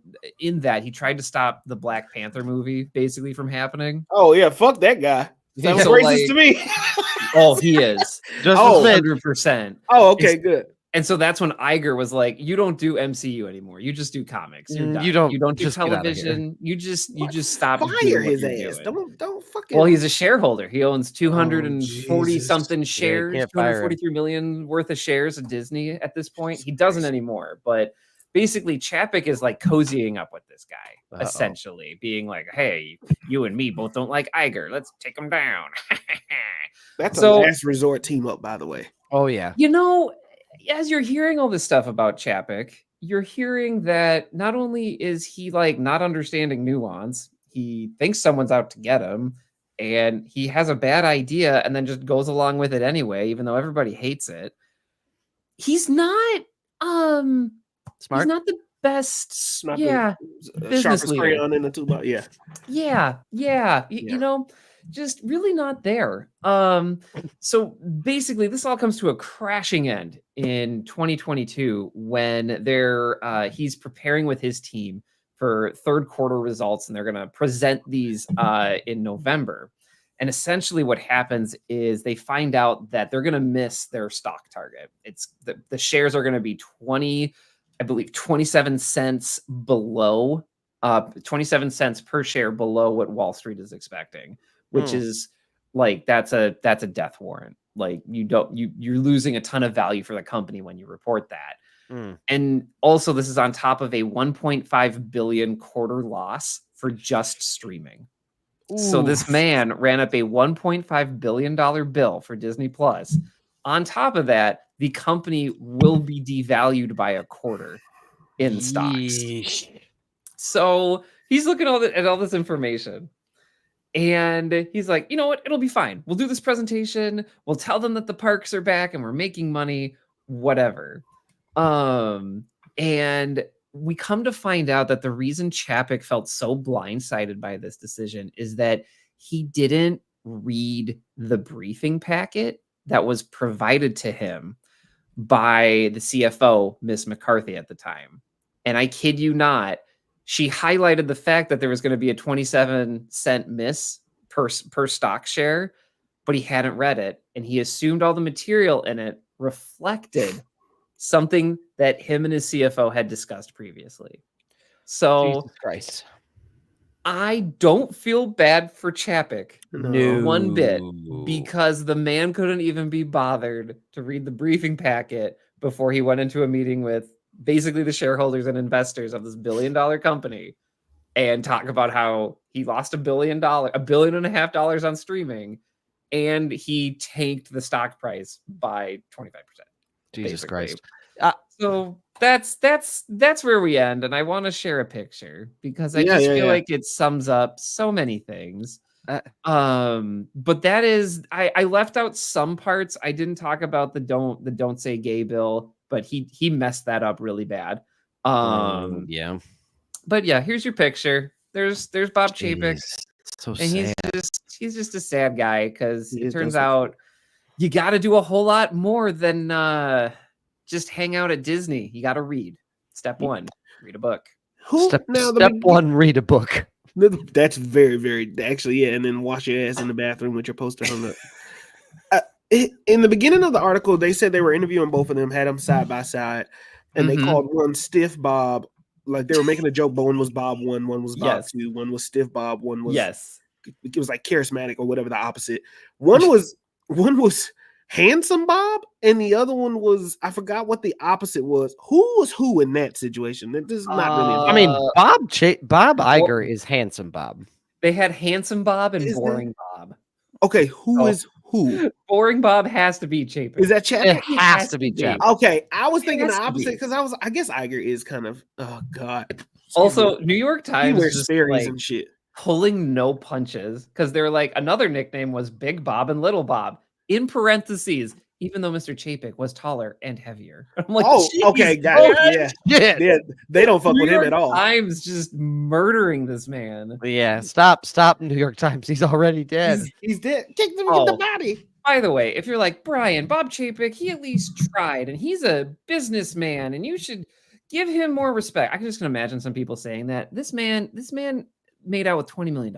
stop the Black Panther movie basically from happening. Oh yeah, fuck that guy. Sounds So, racist like- to me. Oh, he is. Just Oh, a smidge. 100%. Oh, okay, good. And so that's when Iger was like, "You don't do MCU anymore. You just do comics. You're done. You don't do just get outta here." television. You just stop. doing Fire what his you're ass. doing." Don't fucking. Well, he's a shareholder. He owns 240 Jesus. something shares, can't fire him. 243 million worth of shares of Disney at this point. He doesn't anymore, but basically Chapek is like cozying up with this guy, essentially being like, "Hey, you and me both don't like Iger. Let's take him down." That's So- a last resort team up, by the way. Oh yeah. You know, as you're hearing all this stuff about Chapek, you're hearing that not only is he like not understanding nuance, he thinks someone's out to get him, and he has a bad idea and then just goes along with it anyway, even though everybody hates it. He's not Smart. he's not the best. Not yeah. the business sharpest leader. crayon in the toolbox. Yeah. Yeah. Yeah. You know, just really not there. So basically this all comes to a crashing end in 2022 when he's preparing with his team for third quarter results, and they're going to present these in November. And essentially what happens is they find out that they're going to miss their stock target. It's the shares are going to be 27 cents below 27 cents per share below what Wall Street is expecting, which is like that's a death warrant. Like you're losing a ton of value for the company when you report that. And also this is on top of a 1.5 billion quarter loss for just streaming. So this man ran up a $1.5 billion bill for Disney Plus. On top of that, the company will be devalued by a quarter in stocks. Yeesh. So he's looking at all this information, and he's like, you know what? It'll be fine. We'll do this presentation. We'll tell them that the parks are back and we're making money, whatever. And we come to find out that the reason Chapek felt so blindsided by this decision is that he didn't read the briefing packet that was provided to him by the CFO, Miss McCarthy, at the time. And I kid you not, she highlighted the fact that there was going to be a 27-cent miss per stock share, but he hadn't read it. And he assumed all the material in it reflected something that him and his CFO had discussed previously. So Jesus Christ. I don't feel bad for Chapek No. one bit, because the man couldn't even be bothered to read the briefing packet before he went into a meeting with basically the shareholders and investors of this $1 billion company and talk about how he lost $1.5 billion on streaming, and he tanked the stock price by 25%. Jesus basically. Christ. So that's where we end, and I want to share a picture because I just feel like it sums up so many things. But that is, I left out some parts. I didn't talk about the don't say gay bill, but he messed that up really bad. Yeah. But yeah, here's your picture. There's Bob Chapek, So and sad. he's just a sad guy because He it is, turns that's out you got to do a whole lot more than just hang out at Disney. You got to read. Step 1, read a book. Step 1, read a book. That's very, very actually, yeah. And then wash your ass in the bathroom with your poster hung up. In the beginning of the article, they said they were interviewing both of them, had them side by side, and they called one Stiff Bob. Like they were making a joke, but one was Bob 1, one was Bob 2, one was Stiff Bob, one was it was like charismatic or whatever the opposite. One was Handsome Bob, and the other one was, I forgot what the opposite was. Who was who in that situation? This is not really. I mean, Bob Iger is Handsome Bob. They had Handsome Bob and Is Boring Bob. Okay, who is who? Boring Bob has to be Chapek. Is that Chapek? It has to be Chapek. Okay, I was thinking the has to opposite be. because I guess Iger is kind of, oh god. Also, New York He Times wears just, Sperry's like, and shit. pulling no punches because they're like another nickname was Big Bob and Little Bob in parentheses. Even though Mr. Chapek was taller and heavier. I'm like, Oh, okay, got it. Yeah. Yeah, they don't fuck New with him York at all. Times just murdering this man. Yeah, stop, New York Times. He's already dead. He's dead. Kick them Oh. in the body. By the way, if you're like Brian, Bob Chapek, he at least tried, and he's a businessman, and you should give him more respect. I can just imagine some people saying that this man made out with $20 million.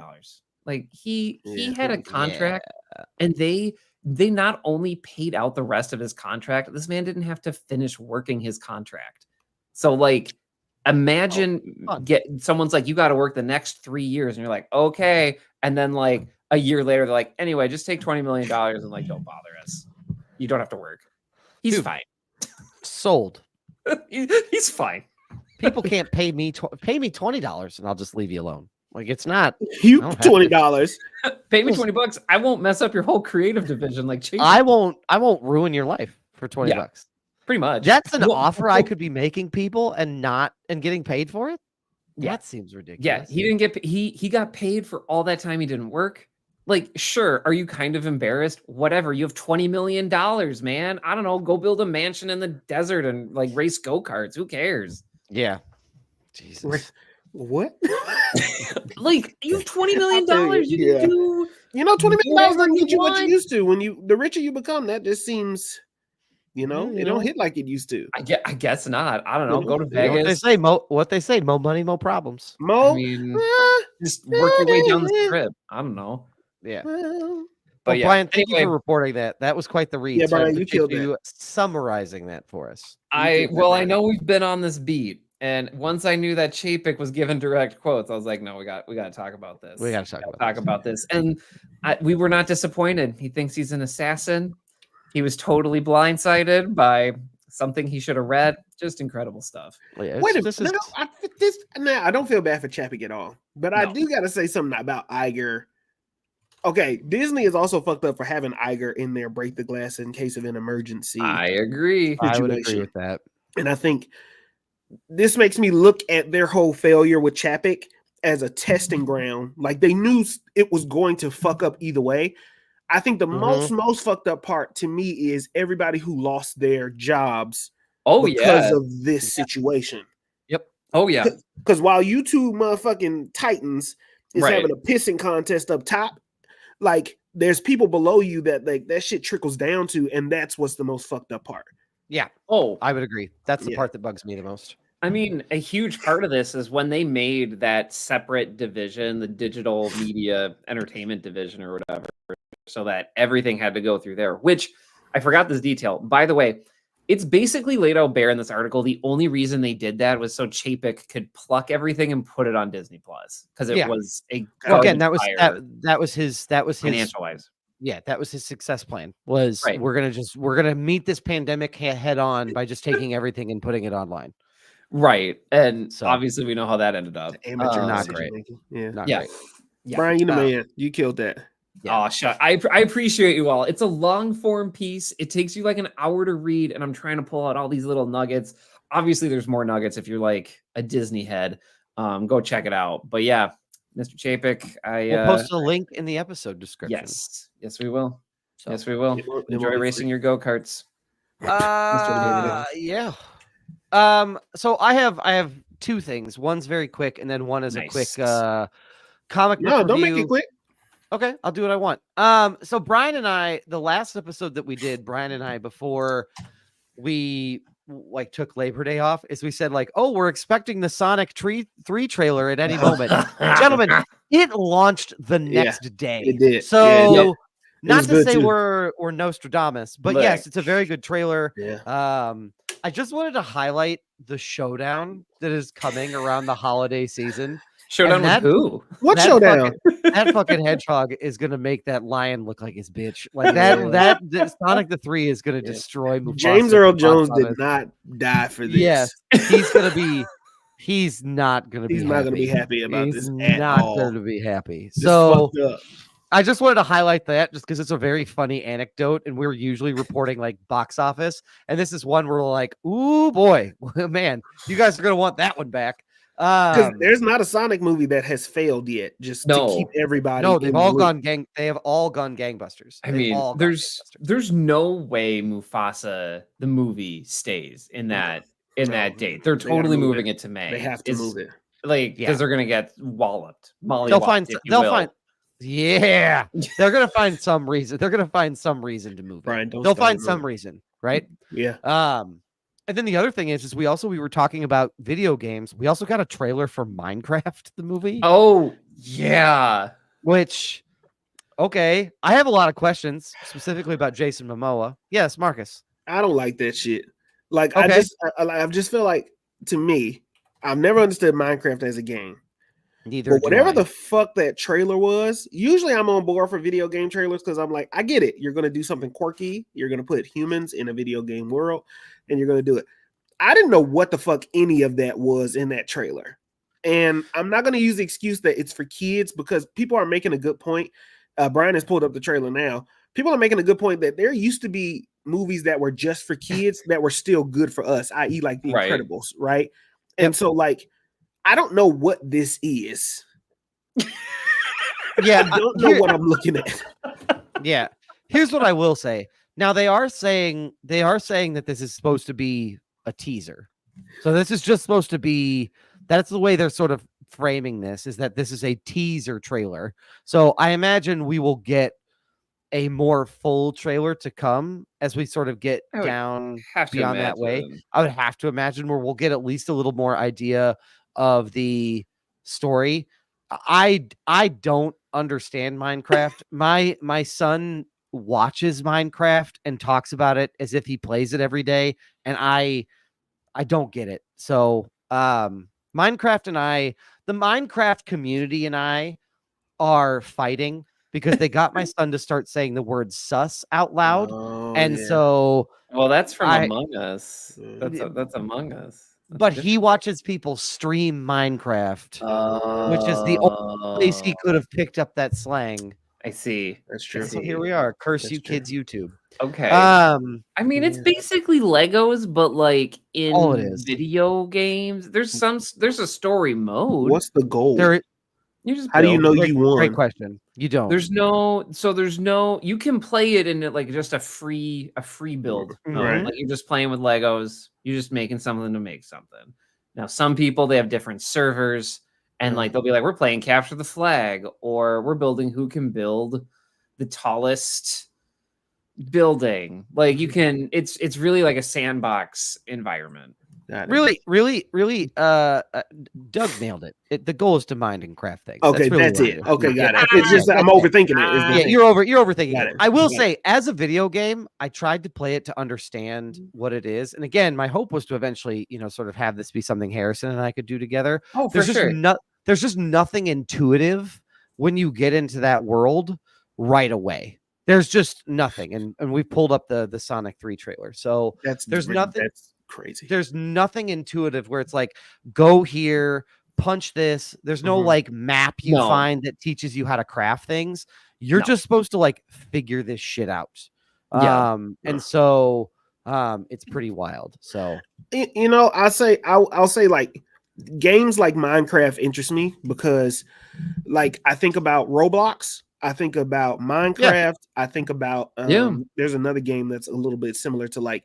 Like he had a contract, and they not only paid out the rest of his contract. This man didn't have to finish working his contract. So like, imagine someone's like, you got to work the next 3 years, and you're like, okay, and then like a year later, they're like, anyway, just take $20 million and like, don't bother us. You don't have to work. He's fine. Sold. He's fine. People can't pay me $20 and I'll just leave you alone. Like it's not you $20. Pay me $20. I won't mess up your whole creative division. Like Chapek. I won't ruin your life for $20. Pretty much. That's an offer I could be making people and getting paid for it. Yeah. That seems ridiculous. Yeah, he didn't get he got paid for all that time he didn't work. Like, sure, are you kind of embarrassed? Whatever. You have $20 million, man. I don't know. Go build a mansion in the desert and like race go-karts. Who cares? Yeah. Jesus. What? Like, you have $20 million. You can do. $20 million doesn't get you what want. you used to. The richer you become, that just seems, it don't hit like it used to. I guess not. I don't know. Go to What Vegas. they say, more money, more problems. Mo, I mean, just work your way down the strip. I don't know. Yeah. But yeah, Brian, thank you for reporting that. That was quite the read. Yeah, So I Brian, you appreciate killed that. summarizing that for us. I know we've been on this beat, and once I knew that Chapek was given direct quotes, I was like, no, we got to talk about this. We got to talk about this. And we were not disappointed. He thinks he's an assassin. He was totally blindsided by something he should have read. Just incredible stuff. Yeah, wait a minute. I don't feel bad for Chapek at all, but I do got to say something about Iger. Okay, Disney is also fucked up for having Iger in there, break the glass in case of an emergency. I agree. I would agree with that. And I think this makes me look at their whole failure with Chapek as a testing ground. Like they knew it was going to fuck up either way. I think the most fucked up part to me is everybody who lost their jobs because of this situation. Yep. Oh yeah. Because while you two motherfucking titans is having a pissing contest up top, like there's people below you that like that shit trickles down to, and that's what's the most fucked up part. Yeah. Oh, I would agree. That's the part that bugs me the most. I mean, a huge part of this is when they made that separate division, the digital media entertainment division or whatever, so that everything had to go through there, which I forgot this detail. By the way, it's basically laid out bare in this article. The only reason they did that was so Chapek could pluck everything and put it on Disney Plus because it was a again that was his financial wise. Yeah, that was his success plan. Was we're gonna meet this pandemic head on by just taking everything and putting it online. Right, and so obviously we know how that ended up. Not great. Not great. Yeah, Brian, you the man. You killed that. Yeah. Oh, shut! I appreciate you all. It's a long form piece. It takes you like an hour to read, and I'm trying to pull out all these little nuggets. Obviously, there's more nuggets if you're like a Disney head. Go check it out. But yeah, Mr. Chapek, we'll post a link in the episode description. Yes, we will. So, yes, we will. Enjoy racing your go-karts. Yeah. So I have two things. One's very quick, and then one is a quick comic book review. Don't make it quick. Okay, I'll do what I want. So Brian and I, the last episode that we did, Brian and I, before we like took Labor Day off, is we said like, oh, we're expecting the Sonic 3 trailer at any moment. Gentlemen, it launched the next day. It did. So not to say we're Nostradamus, but yes, it's a very good trailer. Yeah. I just wanted to highlight the showdown that is coming around the holiday season. Showdown with who? What showdown? That fucking hedgehog is gonna make that lion look like his bitch. Like that Sonic the 3 is gonna destroy Mufasa. James Earl Jones did not die for this. Yes, he's not gonna be happy about this. He's not gonna be happy. So I just wanted to highlight that just because it's a very funny anecdote, and we're usually reporting like box office, and this is one where we're like, ooh boy, man, you guys are gonna want that one back. Because there's not a Sonic movie that has failed yet. Just to keep everybody. No, they've all gone They have all gone gangbusters. I mean, there's no way Mufasa the movie stays in that date. They're totally moving it to May. They have to move it. Like, because they're gonna get walloped. They'll find. Yeah, they're gonna find some reason. They're gonna find some reason to move it. They'll find some reason, right? Yeah. And then the other thing is we were talking about video games. We also got a trailer for Minecraft, the movie. Oh, yeah. Which, okay, I have a lot of questions specifically about Jason Momoa. Yes, Marcus. I don't like that shit. Like, I just feel like, to me, I've never understood Minecraft as a game. Neither. But whatever the fuck that trailer was, usually I'm on board for video game trailers because I'm like, I get it. You're going to do something quirky. You're going to put humans in a video game world, and you're going to do it. I didn't know what the fuck any of that was in that trailer. And I'm not going to use the excuse that it's for kids because people are making a good point. Brian has pulled up the trailer now. People are making a good point that there used to be movies that were just for kids that were still good for us, i.e. like The Incredibles, right? And so, like, I don't know what this is. Yeah, I don't know what I'm looking at. Yeah. Here's what I will say. Now they are saying that this is supposed to be a teaser. So this is just supposed to be, that's the way they're sort of framing this, is that this is a teaser trailer. So I imagine we will get a more full trailer to come as we sort of get down beyond that way. I would have to imagine where we'll get at least a little more idea of the story. I don't understand Minecraft. My son watches Minecraft and talks about it as if he plays it every day, and I don't get it. So Minecraft and the Minecraft community and I are fighting because they got my son to start saying the word sus out loud. So that's from Among Us. That's Among Us. But he watches people stream Minecraft, which is the only place he could have picked up that slang. I see. That's true. So here we are. Curse you kids, YouTube. Okay. I mean, it's basically Legos, but like in video games. There's a story mode. What's the goal? How do you know you won? Great question. You don't. There's no. You can play it in like just a free build. Right. Like you're just playing with Legos. You're just making something to make something. Now, some people they have different servers, and like they'll be like, we're playing Capture the Flag, or we're building who can build the tallest building. Like you can. It's really like a sandbox environment. Really, Doug nailed it. The goal is to mind and craft things. Okay, that's it. Okay, got it. It's just I'm overthinking it. Yeah, you're overthinking it. I will say, as a video game, I tried to play it to understand what it is. And again, my hope was to eventually, sort of have this be something Harrison and I could do together. Oh, for sure. There's just nothing intuitive when you get into that world right away. There's just nothing. And we pulled up the Sonic 3 trailer. So there's nothing. That's crazy. There's nothing intuitive where it's like, go here, punch this. There's no like map you find that teaches you how to craft things. You're just supposed to like figure this shit out. And so it's pretty wild. So I'll say like games like Minecraft interest me because like I think about Roblox, I think about Minecraft, I think about there's another game that's a little bit similar to like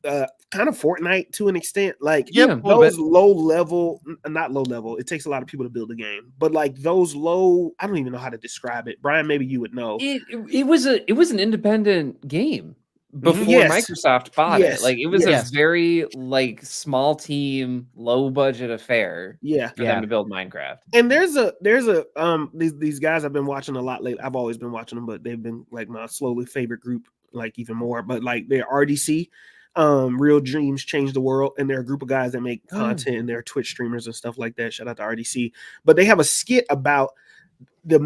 kind of Fortnite to an extent, like those not low level. It takes a lot of people to build a game, but like those low, I don't even know how to describe it. Brian, maybe you would know. It was an independent game before Microsoft bought it. Like it was a very like small team, low budget affair. For them to build Minecraft. And there's a these guys I've been watching a lot lately. I've always been watching them, but they've been like my slowly favorite group, like even more. But like they're RDC. Real Dreams Change the World, and they're a group of guys that make content and they're Twitch streamers and stuff like that. Shout out to RDC. But they have a skit about the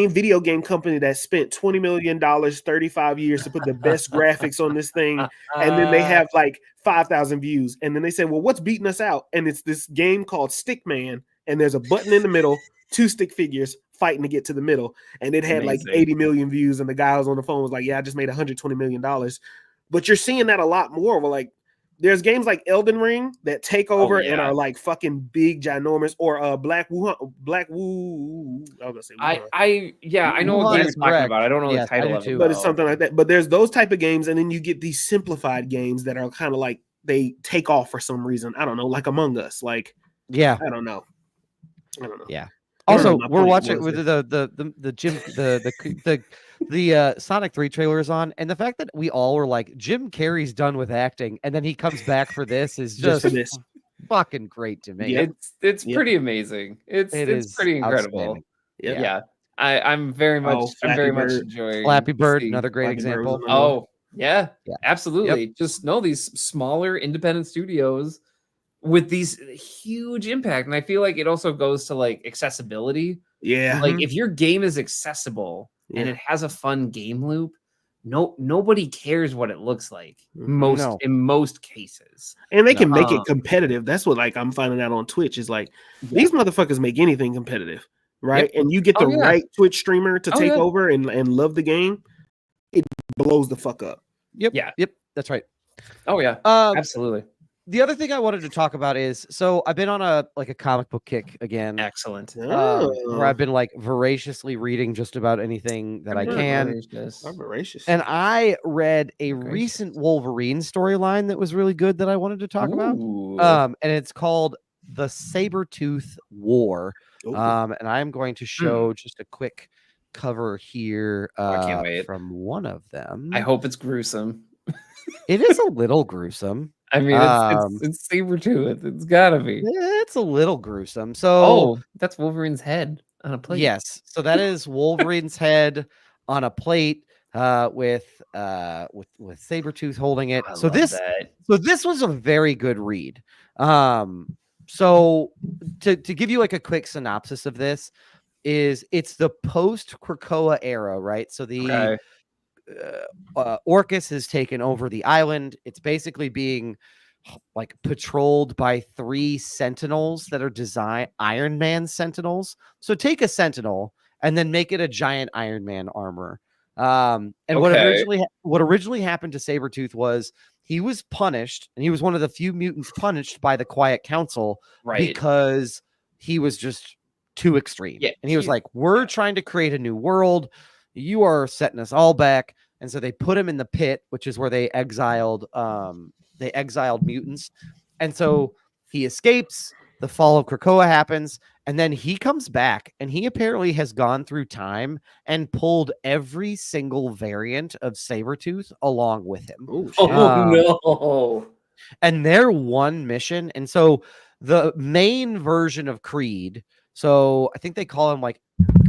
video game company that spent $20 million 35 years to put the best graphics on this thing, and then they have like 5,000 views, and then they say, well, what's beating us out? And it's this game called Stickman, and there's a button in the middle, 2 stick figures fighting to get to the middle, and it had like 80 million views, and the guy was on the phone was like, yeah, I just made $120 million. But you're seeing that a lot more. Like there's games like Elden Ring that take over and yeah. are like fucking big, ginormous, or Black Woo. I was gonna say Wuhan. I know what Wuhan game you're is talking correct. about. I don't know Yes, the I title do of it, too. but it's though. something like that. But there's those type of games, and then you get these simplified games that are kind of like they take off for some reason. I don't know, like Among Us. Like Yeah. I don't know. Yeah. I don't know Also, what my we're point watching was with there. the Sonic 3 trailer is on, and the fact that we all were like, Jim Carrey's done with acting, and then he comes back for this is Just just for this. fucking great to me. Yep. It's Yep. pretty amazing. It's is pretty incredible. outstanding. Yep. Yeah. I'm very much Flappy Bird. enjoying Flappy Bird, seeing- another great Flappy Bird was example. another one. Oh, yeah. Yeah. Absolutely. Just know these smaller independent studios with these huge impact. And I feel like it also goes to like accessibility. Yeah. Like if your game is accessible and Yeah. it has a fun game loop, nobody cares what it looks like No. in most cases. And they can make Uh-huh. it competitive. That's what like I'm finding out on Twitch is like these motherfuckers make anything competitive, right? And you get the right Twitch streamer to take over and love the game, it blows the fuck up. Yep. Yeah. Yep. That's right. Oh yeah. Um, Absolutely. the other thing I wanted to talk about is so I've been on a comic book kick again. Excellent. Where I've been like voraciously reading just about anything that I can. I'm voracious. And I read a recent Wolverine storyline that was really good that I wanted to talk about. And it's called The Sabretooth War. Ooh. And I'm going to show just a quick cover here I can't wait. from one of them. I hope it's gruesome. It is a little gruesome. I mean, it's Sabretooth. It's gotta be. It's a little gruesome. So that's Wolverine's head on a plate. yes, so that is Wolverine's head on a plate with Sabretooth holding it. So this was a very good read. So to give you like a quick synopsis of this it's the post Krakoa era, right? So the Orcus has taken over the island. It's basically being like patrolled by 3 sentinels that are Iron Man sentinels. So take a sentinel and then make it a giant Iron Man armor. And what originally happened to Sabretooth was he was punished, and he was one of the few mutants punished by the Quiet Council because he was just too extreme. Yeah, and he was like, we're trying to create a new world. You are setting us all back. And so they put him in the pit, which is where they exiled mutants. And so he escapes. The fall of Krakoa happens, and then he comes back, and he apparently has gone through time and pulled every single variant of Sabretooth along with him. No. And their one mission, and so the main version of Creed, so I think they call him like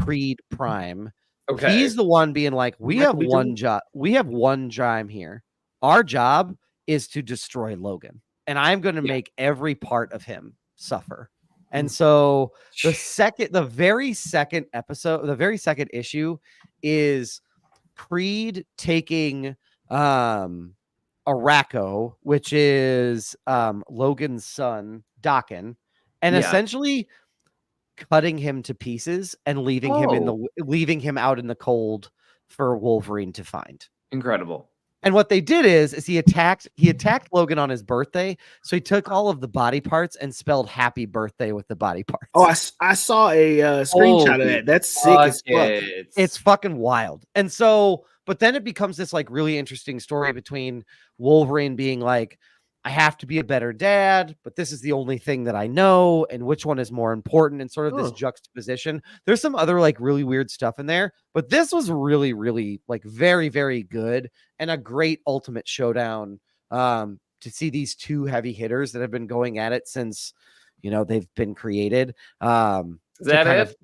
Creed Prime. Okay. He's the one being like, we have one job. We have one job here. Our job is to destroy Logan, and I'm going to make every part of him suffer. And so the very second issue is Creed taking Araco, which is Logan's son, Daken, and essentially cutting him to pieces and leaving him out in the cold for Wolverine to find. Incredible. And what they did is he attacked Logan on his birthday. So he took all of the body parts and spelled happy birthday with the body parts. Oh, I saw a screenshot of that. That's sick as fuck. It's fucking wild. And so, but then it becomes this like really interesting story between Wolverine being like, I have to be a better dad, but this is the only thing that I know, and which one is more important, and sort of this juxtaposition. There's some other like really weird stuff in there, but this was really, really like very, very good and a great ultimate showdown to see these 2 heavy hitters that have been going at it since they've been created. Is that it?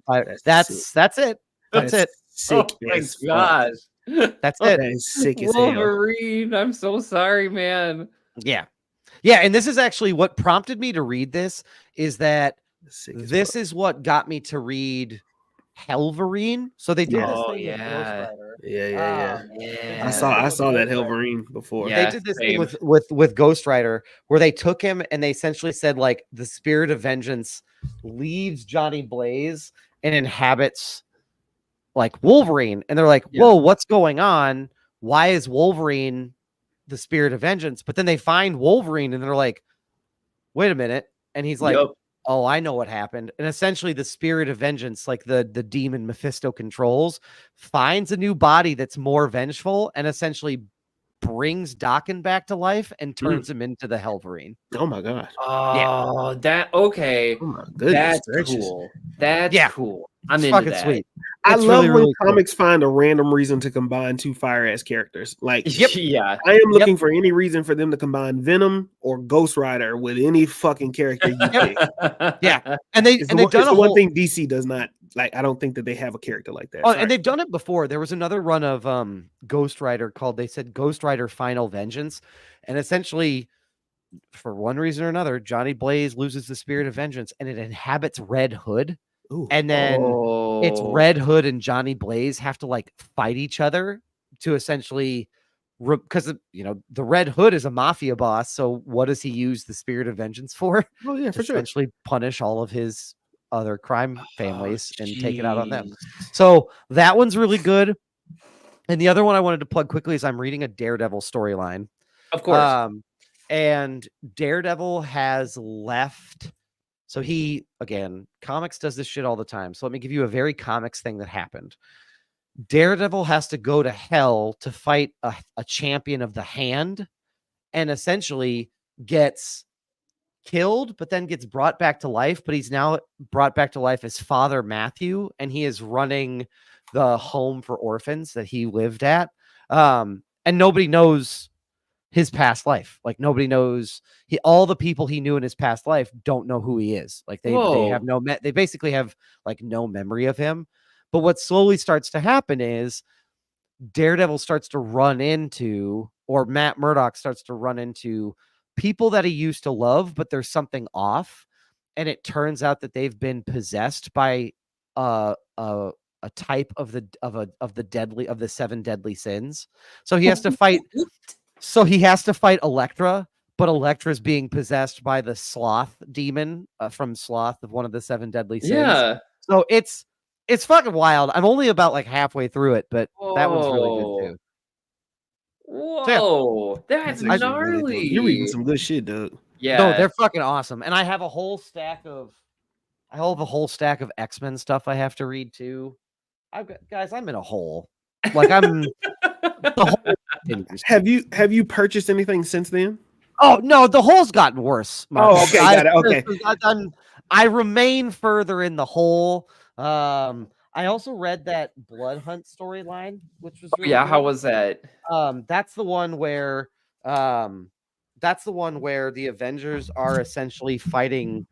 That's it. That's it. Sick. Oh my gosh. That's it. That is sick as hell. Wolverine, I'm so sorry, man. Yeah, and this is actually what prompted me to read this is that this is what got me to read Helverine. So they did this thing with Ghost Rider. Yeah. I saw that Helverine before. They did this thing with Ghost Rider where they took him and they essentially said like the spirit of vengeance leaves Johnny Blaze and inhabits like Wolverine. And they're like, whoa, what's going on? Why is Wolverine the spirit of vengeance, but then they find Wolverine and they're like, wait a minute. And he's like, oh, I know what happened. And essentially the spirit of vengeance, like the demon Mephisto controls, finds a new body that's more vengeful and essentially brings Daken back to life and turns him into the Helverine. Oh my god. Oh, that okay. Oh my goodness. That's cool. That's cool. I'm into fucking that. sweet. I It's love really, when really cool. comics find a random reason to combine two fire ass characters. Like, Yeah. I am looking for any reason for them to combine Venom or Ghost Rider with any fucking character you pick. Yeah, and they've done it's the one thing DC does not like. I don't think that they have a character like that. Oh, and they've done it before. There was another run of Ghost Rider called, they said, Ghost Rider Final Vengeance, and essentially, for one reason or another, Johnny Blaze loses the spirit of vengeance, and it inhabits Red Hood. Ooh. And then it's Red Hood and Johnny Blaze have to like fight each other to essentially, because you know the Red Hood is a mafia boss. So what does he use the spirit of vengeance for? Oh yeah, for sure. Essentially punish all of his other crime families and take it out on them. So that one's really good. And the other one I wanted to plug quickly is I'm reading a Daredevil storyline. Of course. And Daredevil has left. So comics does this shit all the time. So let me give you a very comics thing that happened. Daredevil has to go to hell to fight a champion of the hand and essentially gets killed, but then gets brought back to life. But he's now brought back to life as Father Matthew, and he is running the home for orphans that he lived at. And nobody knows his past life. Like nobody knows all the people he knew in his past life don't know who he is. Like they have they basically have like no memory of him. But what slowly starts to happen is Daredevil starts to run into, or Matt Murdock starts to run into people that he used to love, but there's something off. And it turns out that they've been possessed by a type of the 7 deadly sins. So he has to fight. So he has to fight Elektra, but Elektra's being possessed by the Sloth demon from Sloth of one of the 7 deadly sins. Yeah. So it's fucking wild. I'm only about like halfway through it, but that one's really good too. Whoa, that's gnarly. Really You're reading some good shit, Doug. Yeah. No, they're fucking awesome. And I have a whole stack of X-Men stuff I have to read too. Guys, I'm in a hole. Like I'm the whole Have you purchased anything since then? Oh no, the hole's gotten worse. Marcus. Oh, okay, got it. Okay. I remain further in the hole. I also read that Blood Hunt storyline, which was really how was that? That's the one where the Avengers are essentially fighting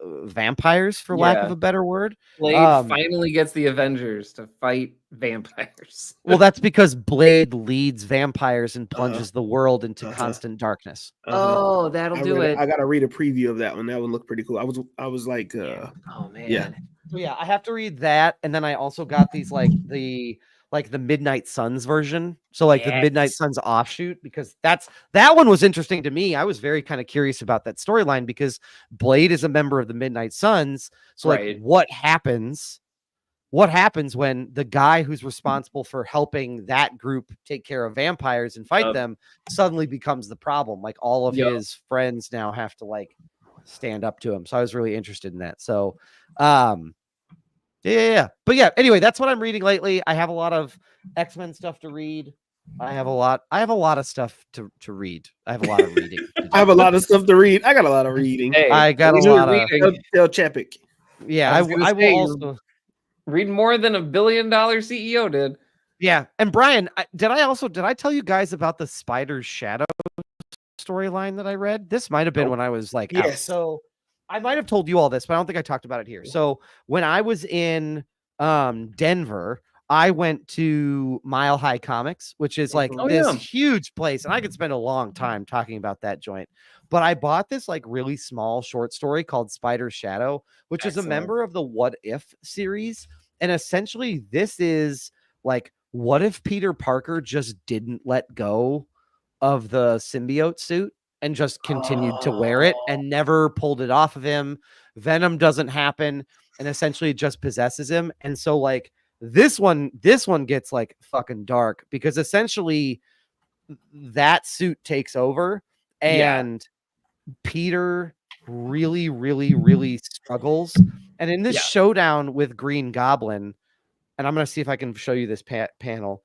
vampires, for lack of a better word. Blade finally gets the Avengers to fight vampires. Well, that's because Blade leads vampires and plunges the world into constant darkness. Oh, that'll do it. I gotta read a preview of that one. That would look pretty cool. I was like, oh man, yeah. So yeah, I have to read that, and then I also got these like the Midnight Suns version. So like the Midnight Suns offshoot, because that one was interesting to me. I was very kind of curious about that storyline because Blade is a member of the Midnight Suns. So like what happens when the guy who's responsible for helping that group take care of vampires and fight them suddenly becomes the problem? Like all of his friends now have to like stand up to him. So I was really interested in that. So yeah. But yeah, anyway, that's what I'm reading lately. I have a lot of X-Men stuff to read. I have a lot of stuff to read. I have a lot of reading. I have a lot of stuff to read. I got a lot of reading. Hey, I got a lot of Tell Chapik. Yeah, I will also read more than $1 billion CEO did. Yeah. And Brian, did I tell you guys about the Spider's Shadow storyline that I read? This might have been when I was like out. So I might have told you all this, but I don't think I talked about it here. So when I was in Denver, I went to Mile High Comics, which is like this huge place, and I could spend a long time talking about that joint. But I bought this like really small short story called Spider's Shadow, which is a member of the What If series. And essentially this is like, what if Peter Parker just didn't let go of the symbiote suit and just continued to wear it and never pulled it off of him? Venom doesn't happen, and essentially it just possesses him. And so like this one gets like fucking dark, because essentially that suit takes over, Yeah. and Peter really, really, really struggles. And in this Yeah. showdown with Green Goblin, and I'm going to see if I can show you this panel.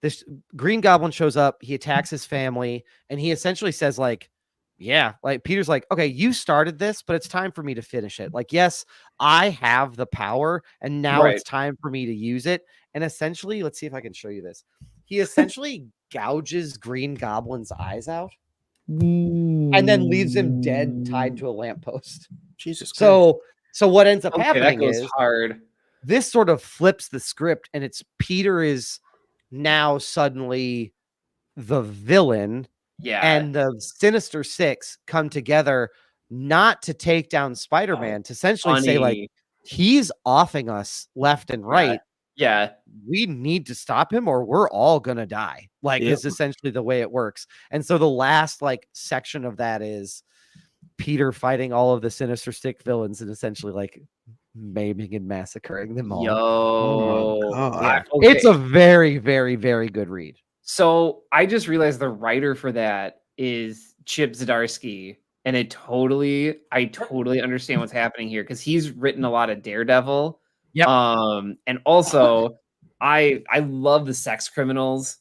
This Green Goblin shows up, he attacks his family, and he essentially says, like, yeah, like Peter's like, okay, you started this, but it's time for me to finish it. Like, yes, I have the power, and now Right. it's time for me to use it. And essentially, let's see if I can show you this. He essentially gouges Green Goblin's eyes out and then leaves him dead, tied to a lamppost. Jesus Christ. So what ends up Okay, that happening goes is hard. this sort of flips the script, and it's Peter is now suddenly the villain, Yeah. and the Sinister Six come together not to take down Spider-Man, to essentially say, like, funny. he's offing us left and right. Yeah. We need to stop him or we're all gonna die. Like, Yep. is essentially the way it works. And so the last like section of that is Peter fighting all of the Sinister Six villains and essentially like maiming and massacring them all. Yo. Oh my God. Yeah. Okay. It's a very, very, very good read. So I just realized the writer for that is Chip Zdarsky, and I totally understand what's happening here because he's written a lot of Daredevil. Yep. And also I love the Sex Criminals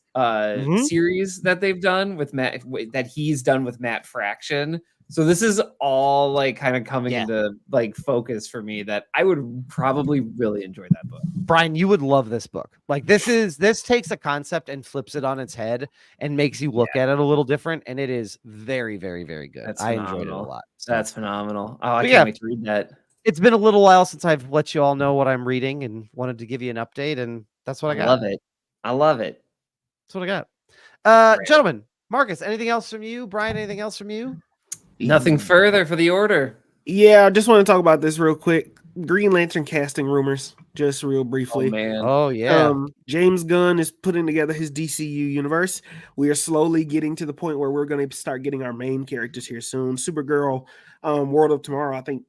series that they've done with that he's done with Matt Fraction. So this is all like kind of coming into like focus for me that I would probably really enjoy that book. Brian, you would love this book. Like, this takes a concept and flips it on its head and makes you look at it a little different. And it is very, very, very good. That's I phenomenal. enjoyed it a lot. So. That's phenomenal. Oh, I But can't wait to read that. It's been a little while since I've let you all know what I'm reading and wanted to give you an update. And that's what I got. Love it. I love it. That's what I got. Gentlemen, Marcus, anything else from you? Brian, anything else from you? Nothing further for the order. Yeah, I just want to talk about this real quick. Green Lantern casting rumors, just real briefly. Oh man. Oh yeah. James Gunn is putting together his DCU universe. We are slowly getting to the point where we're going to start getting our main characters here soon. Supergirl, World of Tomorrow, I think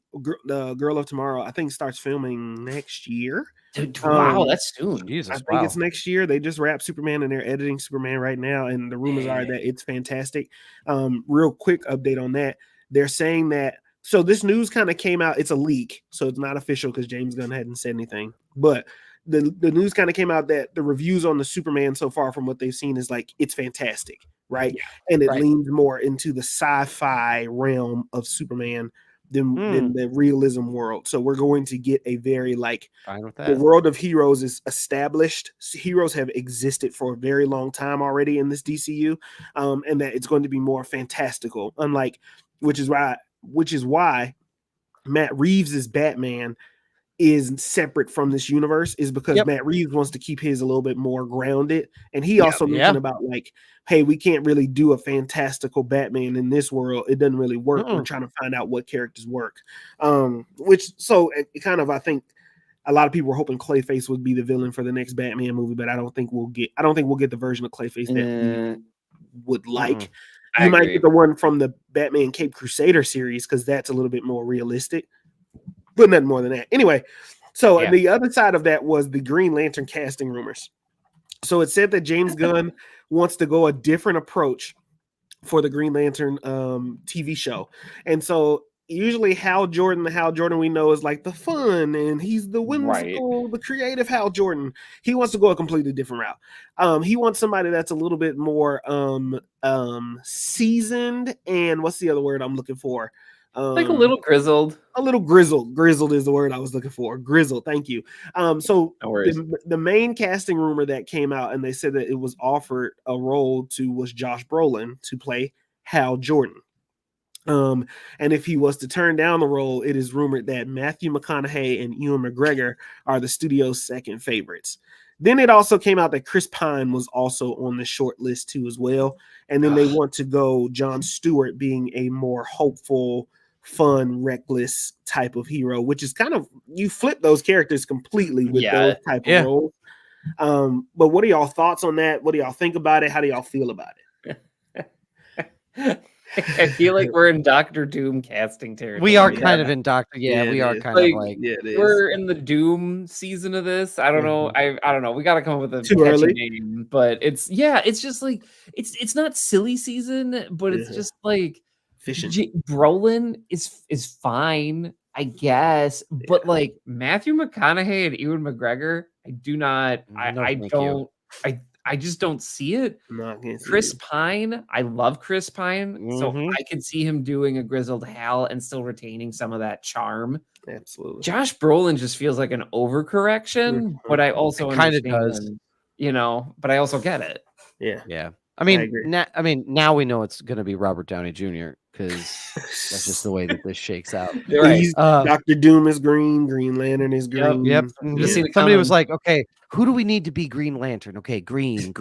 the Girl of Tomorrow, I think starts filming next year. Dude, wow, that's soon. Jesus, I think it's next year. They just wrapped Superman and they're editing Superman right now, and the rumors are that it's fantastic. Real quick update on that. They're saying that, so this news kind of came out, it's a leak, so it's not official because James Gunn hadn't said anything, but the news kind of came out that the reviews on the Superman so far from what they've seen is like, it's fantastic, right? Yeah, and it leans more into the sci-fi realm of Superman than the realism world. So we're going to get a very like, the world of heroes is established. Heroes have existed for a very long time already in this DCU, and that it's going to be more fantastical, unlike, which is why Matt Reeves' Batman is separate from this universe, is because Matt Reeves wants to keep his a little bit more grounded. And he also mentioned about like, hey, we can't really do a fantastical Batman in this world. It doesn't really work. We're trying to find out what characters work. It kind of, I think a lot of people were hoping Clayface would be the villain for the next Batman movie, but I don't think we'll get the version of Clayface that we would like. You might get the one from the Batman Cape Crusader series because that's a little bit more realistic, but nothing more than that. Anyway, so the other side of that was the Green Lantern casting rumors. So it said that James Gunn wants to go a different approach for the Green Lantern TV show. And so usually Hal Jordan we know is like the fun, and he's the whimsical, the creative Hal Jordan. He wants to go a completely different route. He wants somebody that's a little bit more seasoned, and what's the other word I'm looking for? Like a little grizzled. A little grizzled. Grizzled is the word I was looking for. Grizzled. Thank you. So the main casting rumor that came out, and they said that it was offered a role was Josh Brolin to play Hal Jordan. And if he was to turn down the role, it is rumored that Matthew McConaughey and Ewan McGregor are the studio's second favorites. Then it also came out that Chris Pine was also on the short list too as well. And then they want to go Jon Stewart being a more hopeful, fun, reckless type of hero, which is kind of, you flip those characters completely with those type of roles. But what are y'all thoughts on that? What do y'all think about it? How do y'all feel about it? I feel like we're in Doctor Doom casting territory. We are kind of in Doctor. Yeah, we are kind of like. Yeah, it is. We're in the Doom season of this. I don't know. I don't know. We got to come up with a Too catchy early. name, but it's just like it's not silly season, but it's just like Fishing. Brolin is fine, I guess, but like Matthew McConaughey and Ewan McGregor, I do not. No, I thank don't. I just don't see it. No, I can't see Chris it. Pine, I love Chris Pine, so I could see him doing a grizzled Hal and still retaining some of that charm. Absolutely. Josh Brolin just feels like an overcorrection, but I also kind of understand, does. but I also get it. Yeah. I mean, agree. now we know it's going to be Robert Downey Jr. because that's just the way that this shakes out. Right. Doctor Doom is green. Green Lantern is green. Yep. Just Somebody was like, "Okay, who do we need to be Green Lantern?" Okay, green.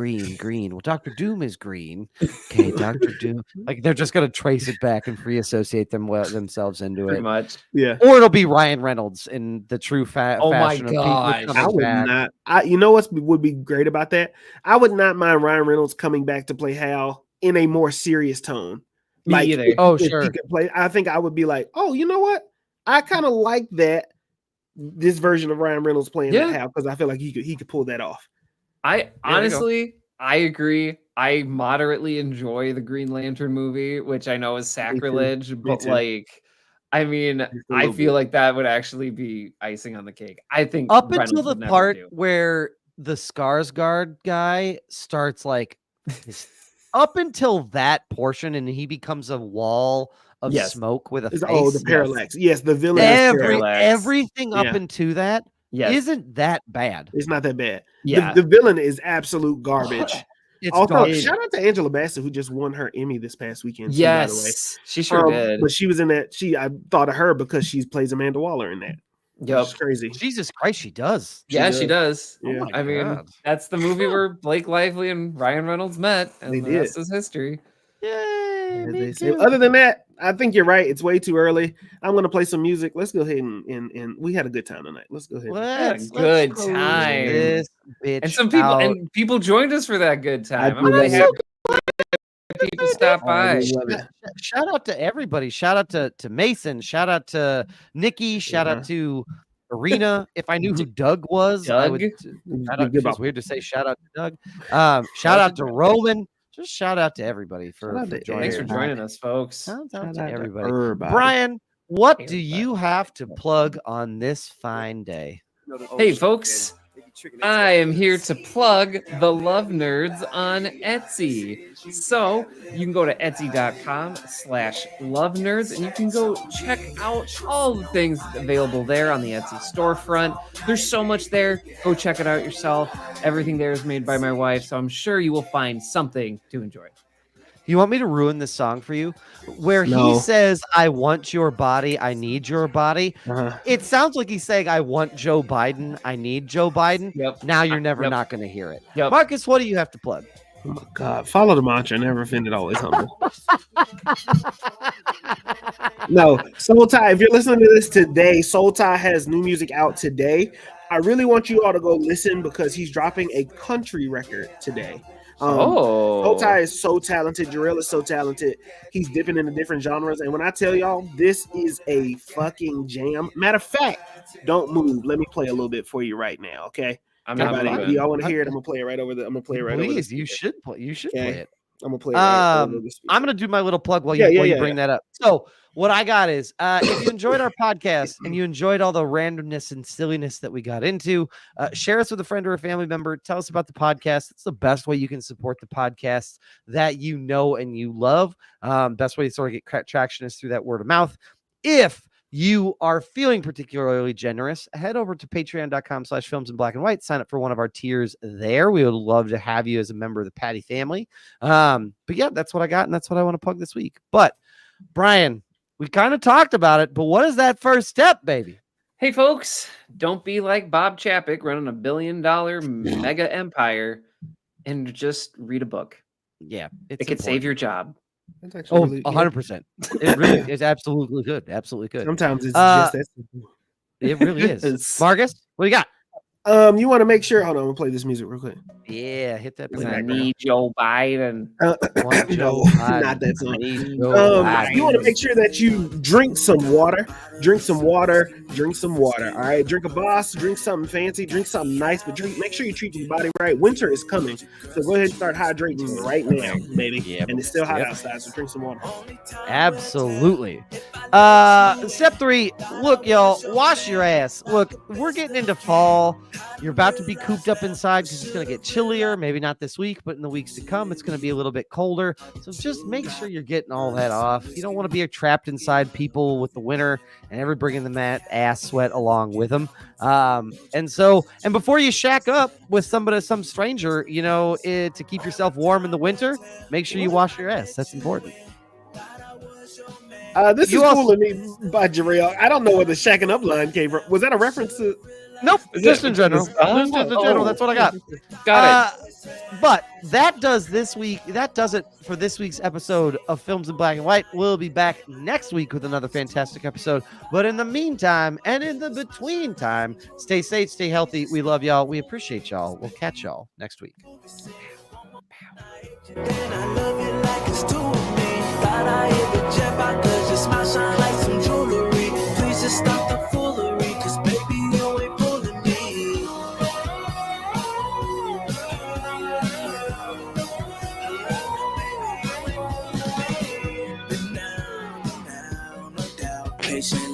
Well, Doctor Doom is green. Okay, Doctor Doom. Like they're just gonna trace it back and free associate themselves into pretty it. much. Yeah. Or it'll be Ryan Reynolds in the true Oh my fashion of gosh. people I coming would back. not. You know what would be great about that? I would not mind Ryan Reynolds coming back to play Hal in a more serious tone. Me either. Oh, if sure. he could play, I think I would be like, oh, you know what? I kind of like that. This version of Ryan Reynolds playing that Hal because I feel like he could pull that off. I honestly, I agree. I moderately enjoy the Green Lantern movie, which I know is sacrilege, but too. like, I mean, I feel like that would actually be icing on the cake. I think Up Reynolds until the would never part do. where the Skarsgård guy starts like up until that portion and he becomes a wall of smoke with a face. Oh, the parallax. Yes, the villain is parallax. Everything up into that isn't that bad. It's not that bad. Yeah. The villain is absolute garbage. It's also, garbage. shout out to Angela Bassett who just won her Emmy this past weekend. Too, Yes, by the way. she sure did. But she was in that. I thought of her because she plays Amanda Waller in that. Yep. It's crazy. Jesus Christ, she does. She does. Yeah. Oh my I mean, God. that's the movie where Blake Lively and Ryan Reynolds met, and They the did. rest is history. Yay, As me they say. too. Other than that, I think you're right. It's way too early. I'm gonna play some music. Let's go ahead and we had a good time tonight. Let's go ahead. Let's good close time. this bitch And some people out. and people joined us for that good time. I'm do really love happy people stop by. Shout out to everybody. Shout out to Mason. Shout out to Nikki. Shout out to Arena. If I knew who Doug was, I would. Shout out, it's weird to say shout out to Doug. Shout out to Roman. Just shout out to everybody for joining. Thanks for joining us, folks. Shout out to everybody. Brian, what do you have to plug on this fine day? Hey, folks. I am here to plug the Love Nerds on Etsy. So you can go to etsy.com/Love Nerds and you can go check out all the things available there on the Etsy storefront. There's so much there. Go check it out yourself. Everything there is made by my wife, so I'm sure you will find something to enjoy. You want me to ruin this song for you? Where he says, I want your body, I need your body. It sounds like he's saying, I want Joe Biden, I need Joe Biden. Yep. Now you're never not going to hear it. Yep. Marcus, what do you have to plug? Oh my God. Follow the mantra. Never offended, always humble. No, Soul Tie, if you're listening to this today, Soul Tie has new music out today. I really want you all to go listen because he's dropping a country record today. Soul Tie is so talented. Jarrell is so talented. He's dipping into different genres. And when I tell y'all, this is a fucking jam. Matter of fact, don't move. Let me play a little bit for you right now, okay? I'm not moving. Y'all want to hear it? I'm gonna play it right over. Please, you should play. You should play it. I'm gonna play it right over the speaker. I'm gonna do my little plug while you bring that up. So what I got is if you enjoyed our podcast and you enjoyed all the randomness and silliness that we got into, share us with a friend or a family member. Tell us about the podcast. It's the best way you can support the podcast that you know and you love. Best way to sort of get traction is through that word of mouth. If you are feeling particularly generous, head over to patreon.com/films in black and white. Sign up for one of our tiers there. We would love to have you as a member of the Patty family. But yeah, that's what I got. And that's what I want to plug this week. But Brian, we kind of talked about it, but what is that first step, baby? Hey, folks, don't be like Bob Chapek running $1 billion mega empire and just read a book. Yeah. It could save your job. That's actually 100%. It really is absolutely good. Absolutely good. Sometimes it's just that simple. It really is. Marcus, what do you got? You want to make sure. Hold on, I'm gonna play this music real quick. Yeah, hit that. I need Joe Biden. No, not that song. You want to make sure that you drink some water. Drink some water. Drink some water. All right. Drink a boss. Drink something fancy. Drink something nice. But make sure you treat your body right. Winter is coming, so go ahead and start hydrating right now, baby. Yep. And it's still hot outside, so drink some water. Absolutely. Step 3. Look, y'all, wash your ass. Look, we're getting into fall. You're about to be cooped up inside because it's going to get chillier. Maybe not this week, but in the weeks to come, it's going to be a little bit colder. So just make sure you're getting all that off. You don't want to be trapped inside people with the winter and everybody bringing the ass sweat along with them. And before you shack up with some stranger, to keep yourself warm in the winter, make sure you wash your ass. That's important. This is fooling me by Jarrell. I don't know where the shacking up line came from. Was that a reference to? Nope, just in general. Just in general. That's what I got. Got it. But that does it for this week's episode of Films in Black and White. We'll be back next week with another fantastic episode. But in the meantime, and in the between time, stay safe, stay healthy. We love y'all. We appreciate y'all. We'll catch y'all next week. Stop the foolery, 'cause baby, you ain't fooling me. Now, no doubt, patient